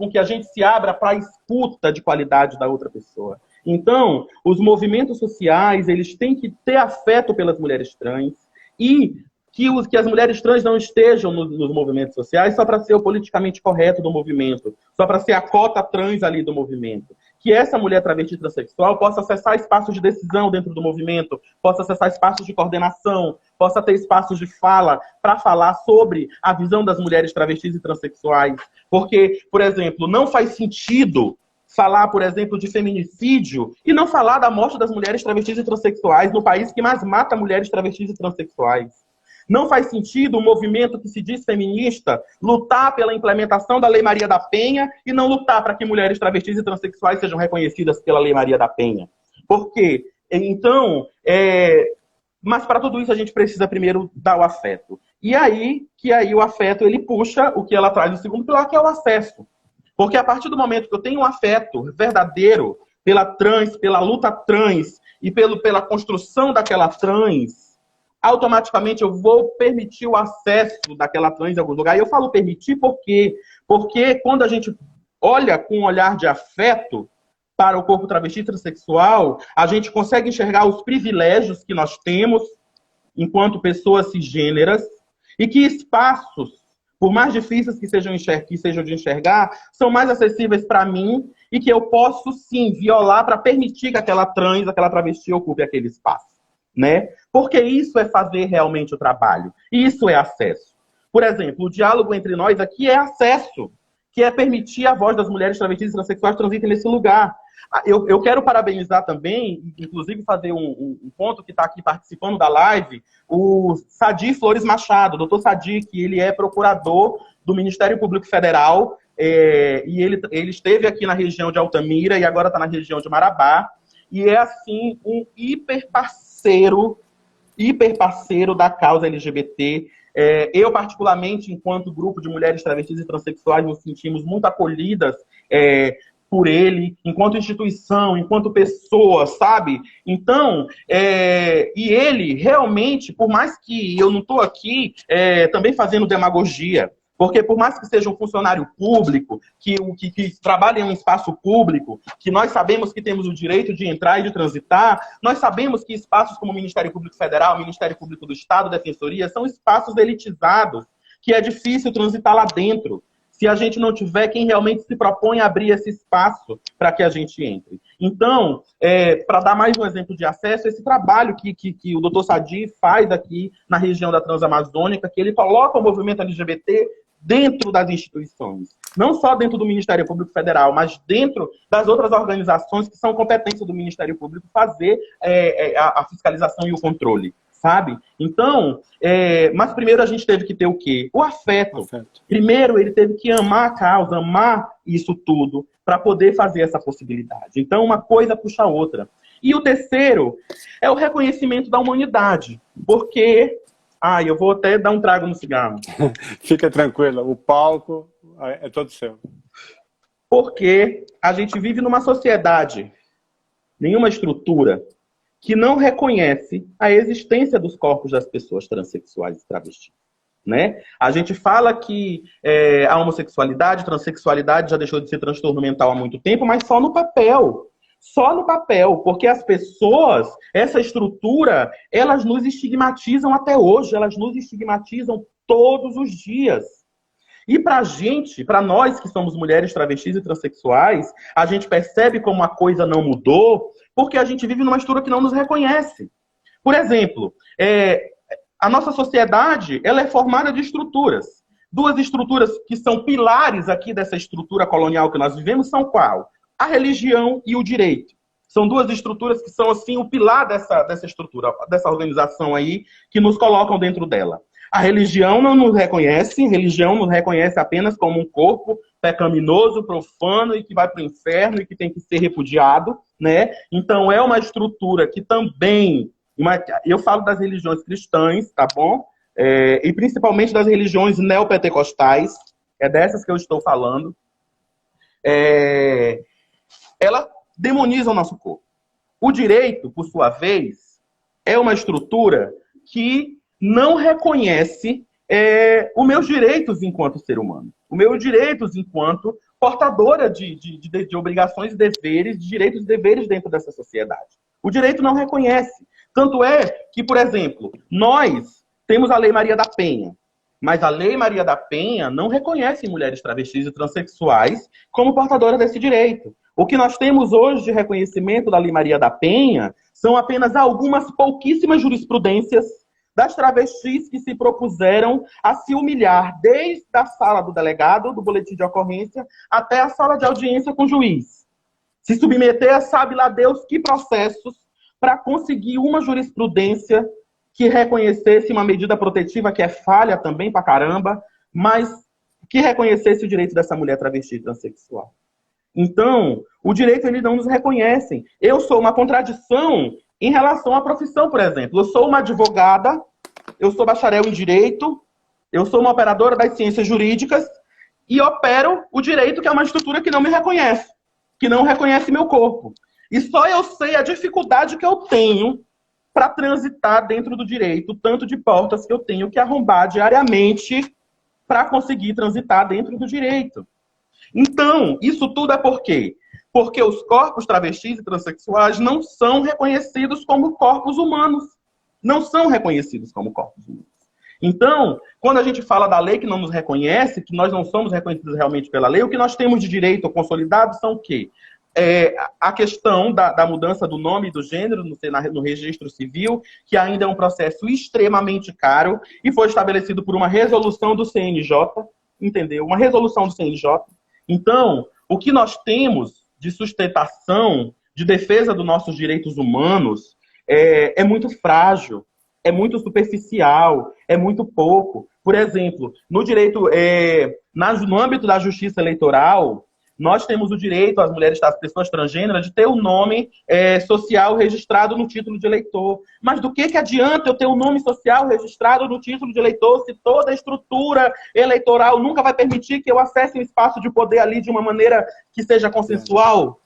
que a gente se abra para a escuta de qualidade da outra pessoa. Então, os movimentos sociais, eles têm que ter afeto pelas mulheres trans e que as mulheres trans não estejam nos movimentos sociais só para ser o politicamente correto do movimento, só para ser a cota trans ali do movimento. Que essa mulher travesti transexual possa acessar espaços de decisão dentro do movimento, possa acessar espaços de coordenação, possa ter espaços de fala para falar sobre a visão das mulheres travestis e transexuais. Porque, por exemplo, não faz sentido falar, por exemplo, de feminicídio e não falar da morte das mulheres travestis e transexuais no país que mais mata mulheres travestis e transexuais. Não faz sentido um movimento que se diz feminista lutar pela implementação da Lei Maria da Penha e não lutar para que mulheres travestis e transexuais sejam reconhecidas pela Lei Maria da Penha. Por quê? Então, mas para tudo isso a gente precisa primeiro dar o afeto. E aí o afeto ele puxa o que ela traz no segundo pilar, que é o acesso. Porque a partir do momento que eu tenho um afeto verdadeiro pela luta trans e pela construção daquela trans, automaticamente eu vou permitir o acesso daquela trans em algum lugar. E eu falo permitir porque quando a gente olha com um olhar de afeto para o corpo travesti transexual, a gente consegue enxergar os privilégios que nós temos enquanto pessoas cisgêneras e que espaços, por mais difíceis que sejam de enxergar, são mais acessíveis para mim e que eu posso, sim, violar para permitir que aquela trans, aquela travesti ocupe aquele espaço, né? Porque isso é fazer realmente o trabalho. Isso é acesso. Por exemplo, o diálogo entre nós aqui é acesso, que é permitir a voz das mulheres travestis e transexuais transitem nesse lugar. Eu quero parabenizar também, inclusive fazer um ponto que está aqui participando da live, o Sadi Flores Machado, o doutor Sadi, que ele é procurador do Ministério Público Federal, e ele esteve aqui na região de Altamira e agora está na região de Marabá, e é, assim, um hiper parceiro da causa LGBT. Eu, particularmente, enquanto grupo de mulheres travestis e transexuais, nos sentimos muito acolhidas por ele, enquanto instituição, enquanto pessoa, sabe? Então, e ele realmente, por mais que eu não estou aqui também fazendo demagogia, porque por mais que seja um funcionário público, que trabalhe em um espaço público, que nós sabemos que temos o direito de entrar e de transitar, nós sabemos que espaços como o Ministério Público Federal, o Ministério Público do Estado, Defensoria, são espaços elitizados, que é difícil transitar lá dentro, se a gente não tiver quem realmente se propõe a abrir esse espaço para que a gente entre. Então, para dar mais um exemplo de acesso, esse trabalho que o doutor Sadi faz aqui na região da Transamazônica, que ele coloca o movimento LGBT dentro das instituições. Não só dentro do Ministério Público Federal, mas dentro das outras organizações que são competência do Ministério Público fazer a fiscalização e o controle. Sabe? Então, mas primeiro a gente teve que ter o quê? O afeto. Primeiro ele teve que amar a causa, amar isso tudo, para poder fazer essa possibilidade. Então, uma coisa puxa a outra. E o terceiro é o reconhecimento da humanidade. Porque, eu vou até dar um trago no cigarro. Fica tranquila, o palco é todo seu. Porque a gente vive numa sociedade, nenhuma estrutura, que não reconhece a existência dos corpos das pessoas transexuais e travestis. Né? A gente fala que a homossexualidade, transexualidade já deixou de ser transtorno mental há muito tempo, mas só no papel. Só no papel, porque as pessoas, essa estrutura, elas nos estigmatizam até hoje, elas nos estigmatizam todos os dias. E pra gente, para nós que somos mulheres travestis e transexuais, a gente percebe como a coisa não mudou, porque a gente vive numa estrutura que não nos reconhece. Por exemplo, a nossa sociedade ela é formada de estruturas. Duas estruturas que são pilares aqui dessa estrutura colonial que nós vivemos são qual? A religião e o direito. São duas estruturas que são assim o pilar dessa estrutura, dessa organização aí, que nos colocam dentro dela. A religião não nos reconhece, a religião nos reconhece apenas como um corpo pecaminoso, profano e que vai para o inferno e que tem que ser repudiado, né? Então é uma estrutura que também, eu falo das religiões cristãs, tá bom? E principalmente das religiões neopentecostais, é dessas que eu estou falando. Ela demoniza o nosso corpo. O direito, por sua vez, é uma estrutura que não reconhece os meus direitos enquanto ser humano. Os meus direitos enquanto portadora de obrigações e deveres, de direitos e deveres dentro dessa sociedade. O direito não reconhece. Tanto é que, por exemplo, nós temos a Lei Maria da Penha, mas a Lei Maria da Penha não reconhece mulheres travestis e transexuais como portadoras desse direito. O que nós temos hoje de reconhecimento da Lei Maria da Penha são apenas algumas pouquíssimas jurisprudências das travestis que se propuseram a se humilhar desde a sala do delegado, do boletim de ocorrência, até a sala de audiência com o juiz. Se submeter a sabe lá Deus que processos para conseguir uma jurisprudência que reconhecesse uma medida protetiva que é falha também pra caramba, mas que reconhecesse o direito dessa mulher travesti e transexual. Então, o direito eles não nos reconhecem. Eu sou uma contradição em relação à profissão, por exemplo. Eu sou uma advogada, eu sou bacharel em direito, eu sou uma operadora das ciências jurídicas e opero o direito, que é uma estrutura que não me reconhece, que não reconhece meu corpo. E só eu sei a dificuldade que eu tenho para transitar dentro do direito, tanto de portas que eu tenho que arrombar diariamente para conseguir transitar dentro do direito. Então, isso tudo é por quê? Porque os corpos travestis e transexuais não são reconhecidos como corpos humanos. Não são reconhecidos como corpos humanos. Então, quando a gente fala da lei que não nos reconhece, que nós não somos reconhecidos realmente pela lei, o que nós temos de direito consolidado são o quê? A questão da mudança do nome e do gênero no registro civil, que ainda é um processo extremamente caro e foi estabelecido por uma resolução do CNJ, entendeu? Uma resolução do CNJ. Então, o que nós temos de sustentação, de defesa dos nossos direitos humanos, é muito frágil, é muito superficial, é muito pouco. Por exemplo, no direito, no âmbito da justiça eleitoral, nós temos o direito, as mulheres, as pessoas transgêneras, de ter o nome social registrado no título de eleitor. Mas do que adianta eu ter o nome social registrado no título de eleitor se toda a estrutura eleitoral nunca vai permitir que eu acesse um espaço de poder ali de uma maneira que seja consensual?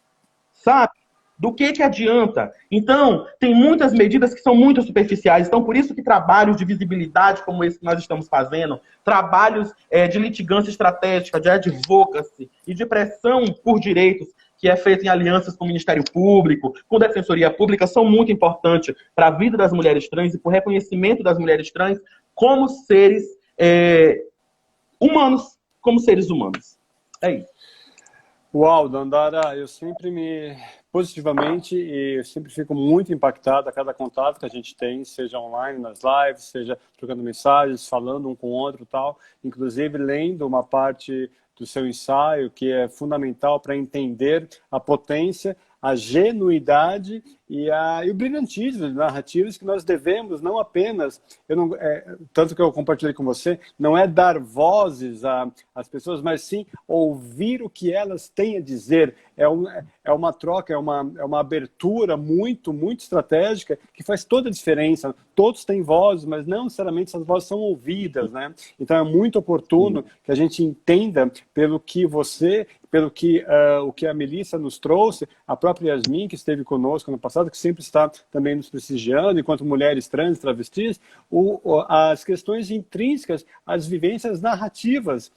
Sabe? Do que adianta? Então, tem muitas medidas que são muito superficiais. Então, por isso que trabalhos de visibilidade como esse que nós estamos fazendo, trabalhos de litigância estratégica, de advocacy e de pressão por direitos, que é feito em alianças com o Ministério Público, com a Defensoria Pública, são muito importantes para a vida das mulheres trans e para o reconhecimento das mulheres trans como seres humanos, como seres humanos. É isso. Uau, Dandara, eu sempre positivamente, e eu sempre fico muito impactado a cada contato que a gente tem, seja online, nas lives, seja trocando mensagens, falando um com o outro e tal, inclusive lendo uma parte do seu ensaio que é fundamental para entender a potência, a genuidade e o brilhantismo de narrativas que nós devemos, não apenas, tanto que eu compartilhei com você, não é dar vozes às pessoas, mas sim ouvir o que elas têm a dizer. É uma troca, é uma abertura muito, muito estratégica que faz toda a diferença. Todos têm vozes, mas não necessariamente essas vozes são ouvidas, né? Então é muito oportuno que a gente entenda pelo que o que a Melissa nos trouxe, a própria Yasmin, que esteve conosco no passado, que sempre está também nos prestigiando, enquanto mulheres trans, travestis, as questões intrínsecas, as vivências narrativas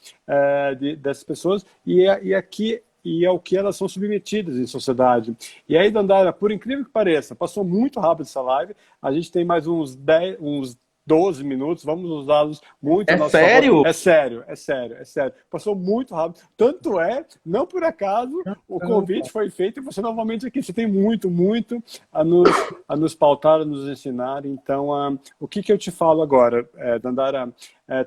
dessas pessoas e ao que elas são submetidas em sociedade. E aí, Dandara, por incrível que pareça, passou muito rápido essa live, a gente tem mais uns 12 minutos, vamos usá-los muito. É sério? É sério. Passou muito rápido. Tanto não por acaso, o convite foi feito e você novamente aqui. Você tem muito, muito a nos pautar, a nos ensinar. Então, o que eu te falo agora, Dandara?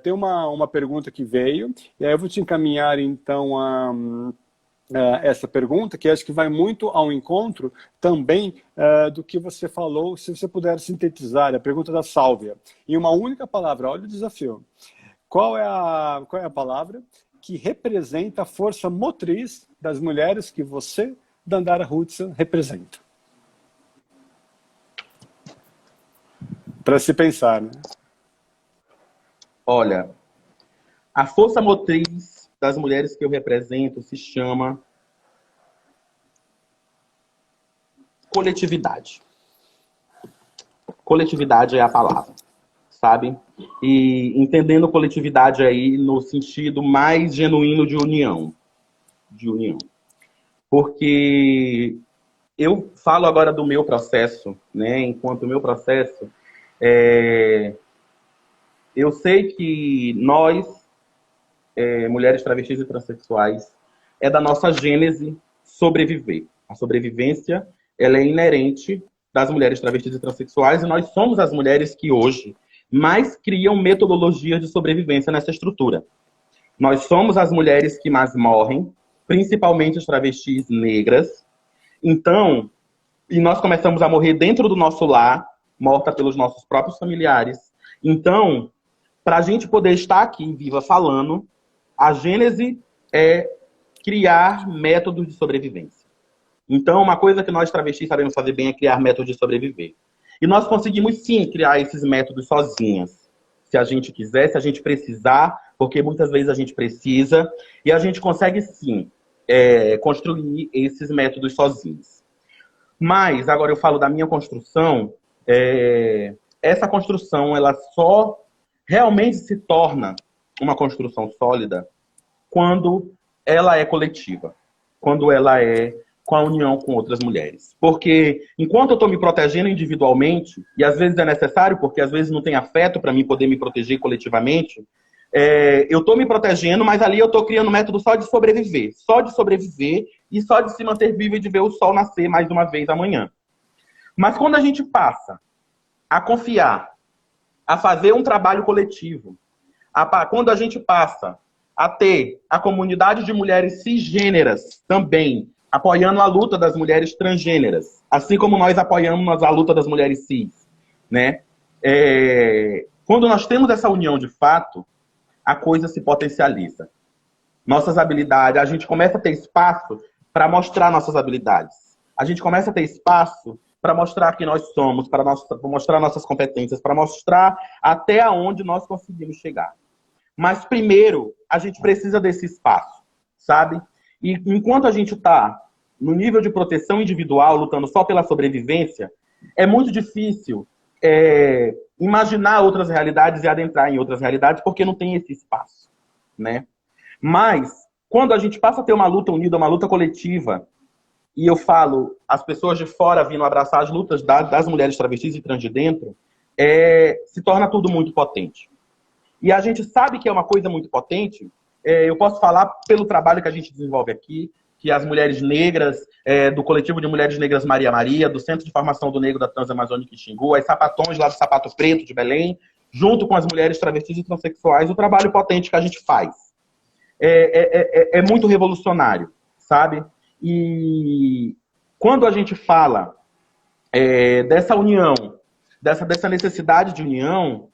Tem uma pergunta que veio, e aí eu vou te encaminhar, então, essa pergunta, que acho que vai muito ao encontro também do que você falou, se você puder sintetizar, a pergunta da Sálvia, em uma única palavra. Olha o desafio. Qual é a palavra que representa a força motriz das mulheres que você, Dandara Hudson, representa? Para se pensar, né? Olha, a força motriz das mulheres que eu represento se chama coletividade. Coletividade é a palavra, sabe? E entendendo coletividade aí no sentido mais genuíno de união. Porque eu falo agora do meu processo, né? Enquanto o meu processo, eu sei que nós, mulheres travestis e transexuais, é da nossa gênese sobreviver. A sobrevivência, ela é inerente das mulheres travestis e transexuais, e nós somos as mulheres que hoje mais criam metodologias de sobrevivência nessa estrutura. Nós somos as mulheres que mais morrem, principalmente as travestis negras. Então, e nós começamos a morrer dentro do nosso lar, morta pelos nossos próprios familiares. Então, para a gente poder estar aqui viva falando, a gênese é criar métodos de sobrevivência. Então, uma coisa que nós travestis sabemos fazer bem é criar métodos de sobreviver. E nós conseguimos, sim, criar esses métodos sozinhas. Se a gente quiser, se a gente precisar, porque muitas vezes a gente precisa, e a gente consegue, sim, construir esses métodos sozinhos. Mas, agora eu falo da minha construção, essa construção ela só realmente se torna uma construção sólida quando ela é coletiva, quando ela é com a união com outras mulheres. Porque enquanto eu estou me protegendo individualmente, e às vezes é necessário, porque às vezes não tem afeto para mim poder me proteger coletivamente, eu estou me protegendo, mas ali eu estou criando um método só de sobreviver e só de se manter vivo e de ver o sol nascer mais uma vez amanhã. Mas quando a gente passa a confiar, a fazer um trabalho coletivo, quando a gente passa a ter a comunidade de mulheres cisgêneras também apoiando a luta das mulheres transgêneras, assim como nós apoiamos a luta das mulheres cis, né? Quando nós temos essa união de fato, a coisa se potencializa. Nossas habilidades, a gente começa a ter espaço para mostrar nossas habilidades. A gente começa a ter espaço para mostrar quem nós somos, para mostrar nossas competências, para mostrar até onde nós conseguimos chegar. Mas primeiro, a gente precisa desse espaço, sabe? E enquanto a gente está no nível de proteção individual, lutando só pela sobrevivência, é muito difícil imaginar outras realidades e adentrar em outras realidades, porque não tem esse espaço, né? Mas, quando a gente passa a ter uma luta unida, uma luta coletiva, e eu falo, as pessoas de fora vindo abraçar as lutas das mulheres travestis e trans de dentro, se torna tudo muito potente. E a gente sabe que é uma coisa muito potente. Eu posso falar pelo trabalho que a gente desenvolve aqui, que as mulheres negras, do coletivo de mulheres negras Maria Maria, do Centro de Formação do Negro da Transamazônica em Xingu, as sapatões lá do Sapato Preto de Belém, junto com as mulheres travestis e transexuais, o trabalho potente que a gente faz. É muito revolucionário, sabe? E quando a gente fala dessa união, dessa necessidade de união,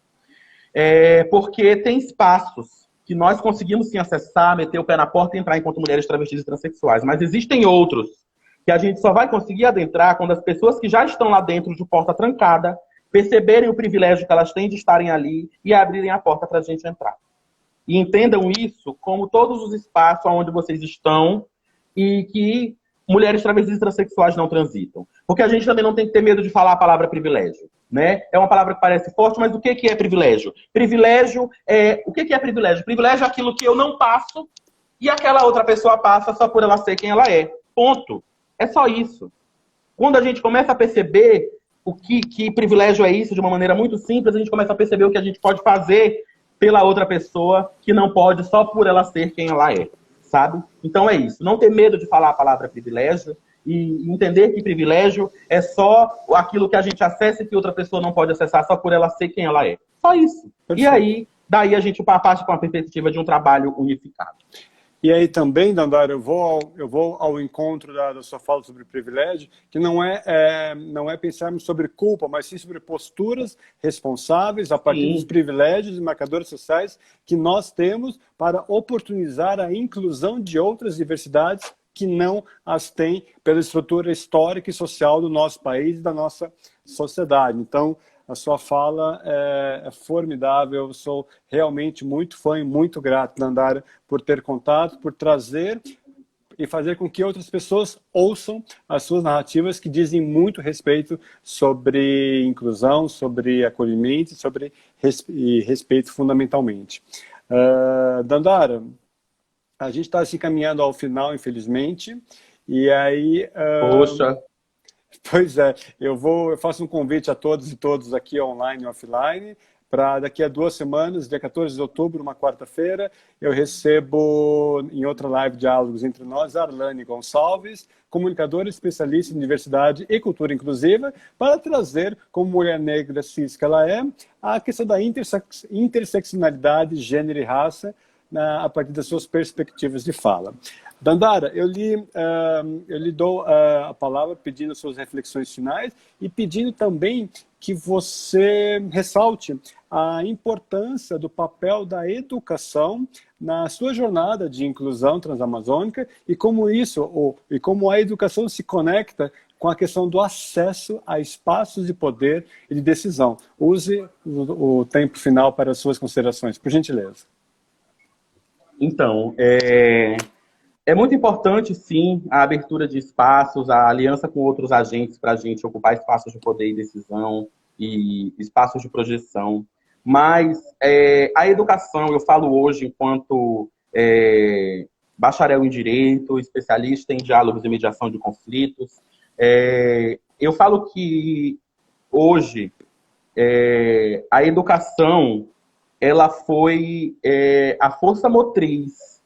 porque tem espaços que nós conseguimos sim acessar, meter o pé na porta e entrar enquanto mulheres travestis e transexuais. Mas existem outros que a gente só vai conseguir adentrar quando as pessoas que já estão lá dentro de porta trancada perceberem o privilégio que elas têm de estarem ali e abrirem a porta para a gente entrar. E entendam isso como todos os espaços onde vocês estão e que mulheres travestis e transexuais não transitam. Porque a gente também não tem que ter medo de falar a palavra privilégio, né? É uma palavra que parece forte, mas o que é privilégio? Privilégio o que é privilégio? Privilégio é aquilo que eu não passo e aquela outra pessoa passa só por ela ser quem ela é. Ponto. É só isso. Quando a gente começa a perceber o que privilégio é isso de uma maneira muito simples, a gente começa a perceber o que a gente pode fazer pela outra pessoa que não pode só por ela ser quem ela é, sabe? Então é isso. Não ter medo de falar a palavra privilégio e entender que privilégio é só aquilo que a gente acessa e que outra pessoa não pode acessar só por ela ser quem ela é. Só isso. Perfeito. E aí, daí a gente parte para uma perspectiva de um trabalho unificado. E aí também, Dandara, eu vou ao encontro da sua fala sobre privilégio, que não é pensarmos sobre culpa, mas sim sobre posturas responsáveis a partir dos privilégios e marcadores sociais que nós temos para oportunizar a inclusão de outras diversidades que não as têm pela estrutura histórica e social do nosso país e da nossa sociedade. Então, a sua fala é formidável. Eu sou realmente muito fã e muito grato, Dandara, por ter contato, por trazer e fazer com que outras pessoas ouçam as suas narrativas que dizem muito respeito sobre inclusão, sobre acolhimento e sobre respeito fundamentalmente. Dandara, a gente está se encaminhando ao final, infelizmente, e aí... Poxa... Pois é, eu faço um convite a todos e todas aqui online e offline, para daqui a 2 semanas, dia 14 de outubro, uma quarta-feira, eu recebo em outra live Diálogos Entre Nós, Arlane Gonçalves, comunicadora especialista em diversidade e cultura inclusiva, para trazer, como mulher negra cis que ela é, a questão da interseccionalidade, gênero e raça, a partir das suas perspectivas de fala. Dandara, eu lhe dou a palavra pedindo suas reflexões finais e pedindo também que você ressalte a importância do papel da educação na sua jornada de inclusão transamazônica e como a educação se conecta com a questão do acesso a espaços de poder e de decisão. Use o tempo final para as suas considerações, por gentileza. Então, é muito importante, sim, a abertura de espaços, a aliança com outros agentes para a gente ocupar espaços de poder e decisão. e espaços de projeção. Mas a educação, eu falo hoje enquanto bacharel em Direito, especialista em diálogos e mediação de conflitos, eu falo que hoje a educação ela foi a força motriz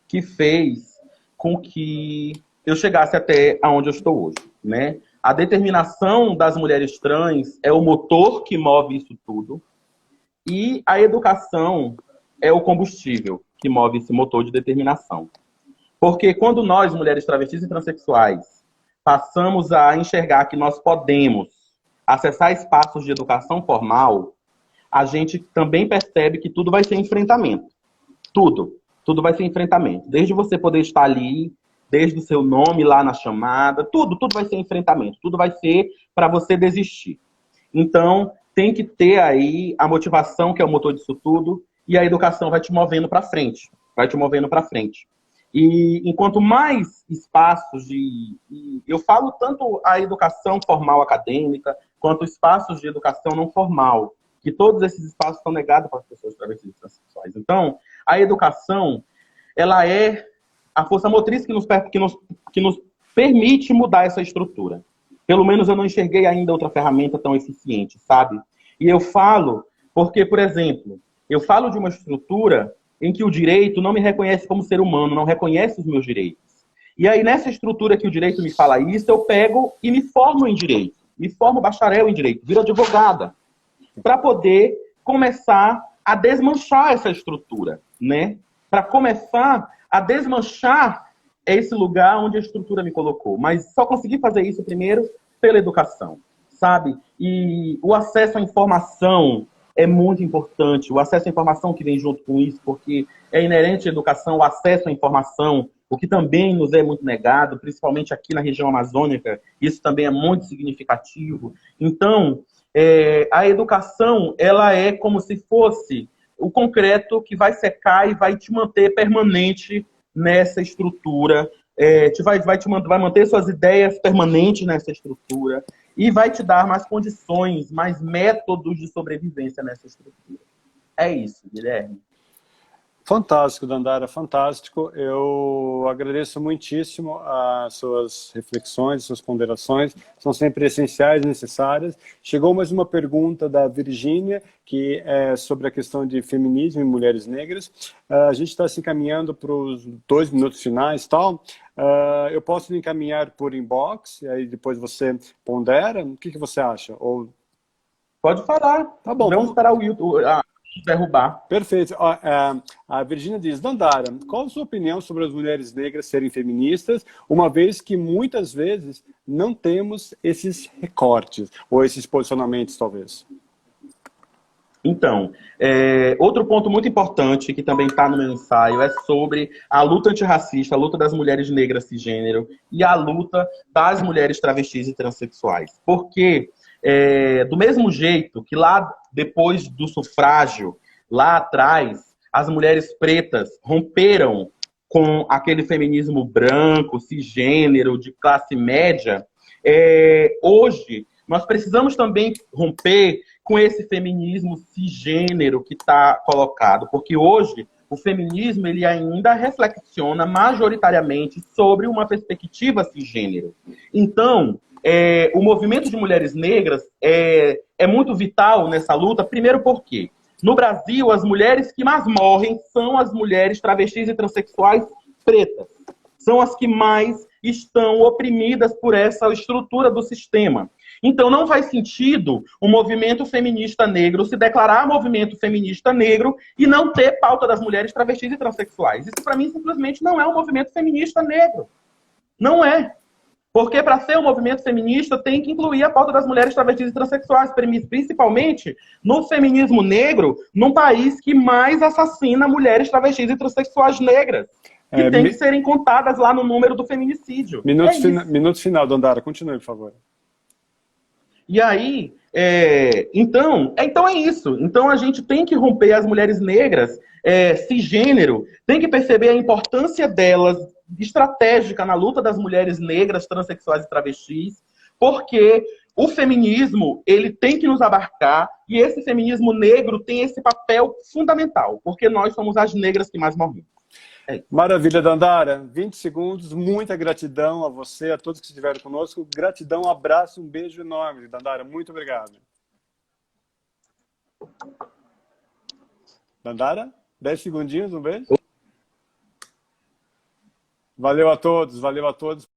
que fez com que eu chegasse até onde eu estou hoje, né? A determinação das mulheres trans é o motor que move isso tudo e a educação é o combustível que move esse motor de determinação. Porque quando nós, mulheres travestis e transexuais, passamos a enxergar que nós podemos acessar espaços de educação formal, a gente também percebe que tudo vai ser enfrentamento. Tudo vai ser enfrentamento. Desde você poder estar ali, desde o seu nome lá na chamada, tudo vai ser enfrentamento. Tudo vai ser para você desistir. Então, tem que ter aí a motivação, que é o motor disso tudo, e a educação vai te movendo para frente. Vai te movendo para frente. E enquanto mais espaços eu falo tanto a educação formal acadêmica, quanto espaços de educação não formal, que todos esses espaços são negados para as pessoas travestis e transexuais. Então, a educação, ela é a força motriz que nos permite mudar essa estrutura. Pelo menos eu não enxerguei ainda outra ferramenta tão eficiente, sabe? E eu falo porque, por exemplo, eu falo de uma estrutura em que o direito não me reconhece como ser humano, não reconhece os meus direitos. E aí, nessa estrutura que o direito me fala isso, eu pego e me formo em direito. Me formo bacharel em direito, viro advogada, para poder começar a desmanchar essa estrutura, né? Para começar a desmanchar esse lugar onde a estrutura me colocou. Mas só consegui fazer isso primeiro pela educação, sabe? E o acesso à informação é muito importante. O acesso à informação que vem junto com isso, porque é inerente à educação o acesso à informação, o que também nos é muito negado, principalmente aqui na região amazônica, isso também é muito significativo. Então, a educação, ela é como se fosse o concreto que vai secar e vai te manter permanente nessa estrutura, vai manter suas ideias permanentes nessa estrutura e vai te dar mais condições, mais métodos de sobrevivência nessa estrutura. É isso, Guilherme. Fantástico, Dandara, fantástico. Eu agradeço muitíssimo as suas reflexões, suas ponderações, são sempre essenciais e necessárias. Chegou mais uma pergunta da Virgínia, que é sobre a questão de feminismo e mulheres negras. A gente está se encaminhando para os 2 minutos finais, tal. Eu posso me encaminhar por inbox, e aí depois você pondera? O que você acha? Ou... Pode falar. Tá bom. Vamos esperar o YouTube derrubar. Perfeito. A Virgínia diz: Dandara, qual a sua opinião sobre as mulheres negras serem feministas, uma vez que muitas vezes não temos esses recortes, ou esses posicionamentos, talvez? Então, outro ponto muito importante, que também está no meu ensaio, é sobre a luta antirracista, a luta das mulheres negras cisgênero e a luta das mulheres travestis e transexuais. Porque, do mesmo jeito que lá depois do sufrágio, lá atrás, as mulheres pretas romperam com aquele feminismo branco, cisgênero, de classe média, hoje nós precisamos também romper com esse feminismo cisgênero que está colocado, porque hoje o feminismo ele ainda reflexiona majoritariamente sobre uma perspectiva cisgênero. Então, o movimento de mulheres negras é muito vital nessa luta, primeiro porque no Brasil as mulheres que mais morrem são as mulheres travestis e transexuais pretas. São as que mais estão oprimidas por essa estrutura do sistema. Então não faz sentido o movimento feminista negro se declarar movimento feminista negro e não ter pauta das mulheres travestis e transexuais. Isso para mim simplesmente não é um movimento feminista negro. Não é. Porque para ser um movimento feminista tem que incluir a pauta das mulheres travestis e transexuais, principalmente no feminismo negro, num país que mais assassina mulheres travestis e transexuais negras. Que tem que serem contadas lá no número do feminicídio. Minuto final, Dandara, continue, por favor. E aí, então é isso. Então a gente tem que romper as mulheres negras cisgênero, tem que perceber a importância delas estratégica na luta das mulheres negras, transexuais e travestis, porque O feminismo, ele tem que nos abarcar, e esse feminismo negro tem esse papel fundamental, porque nós somos as negras que mais morremos. Maravilha, Dandara. 20 segundos, muita gratidão a você, a todos que estiveram conosco. Gratidão, um abraço, um beijo enorme, Dandara. Muito obrigado. Dandara, 10 segundinhos, um beijo. Valeu a todos, valeu a todos.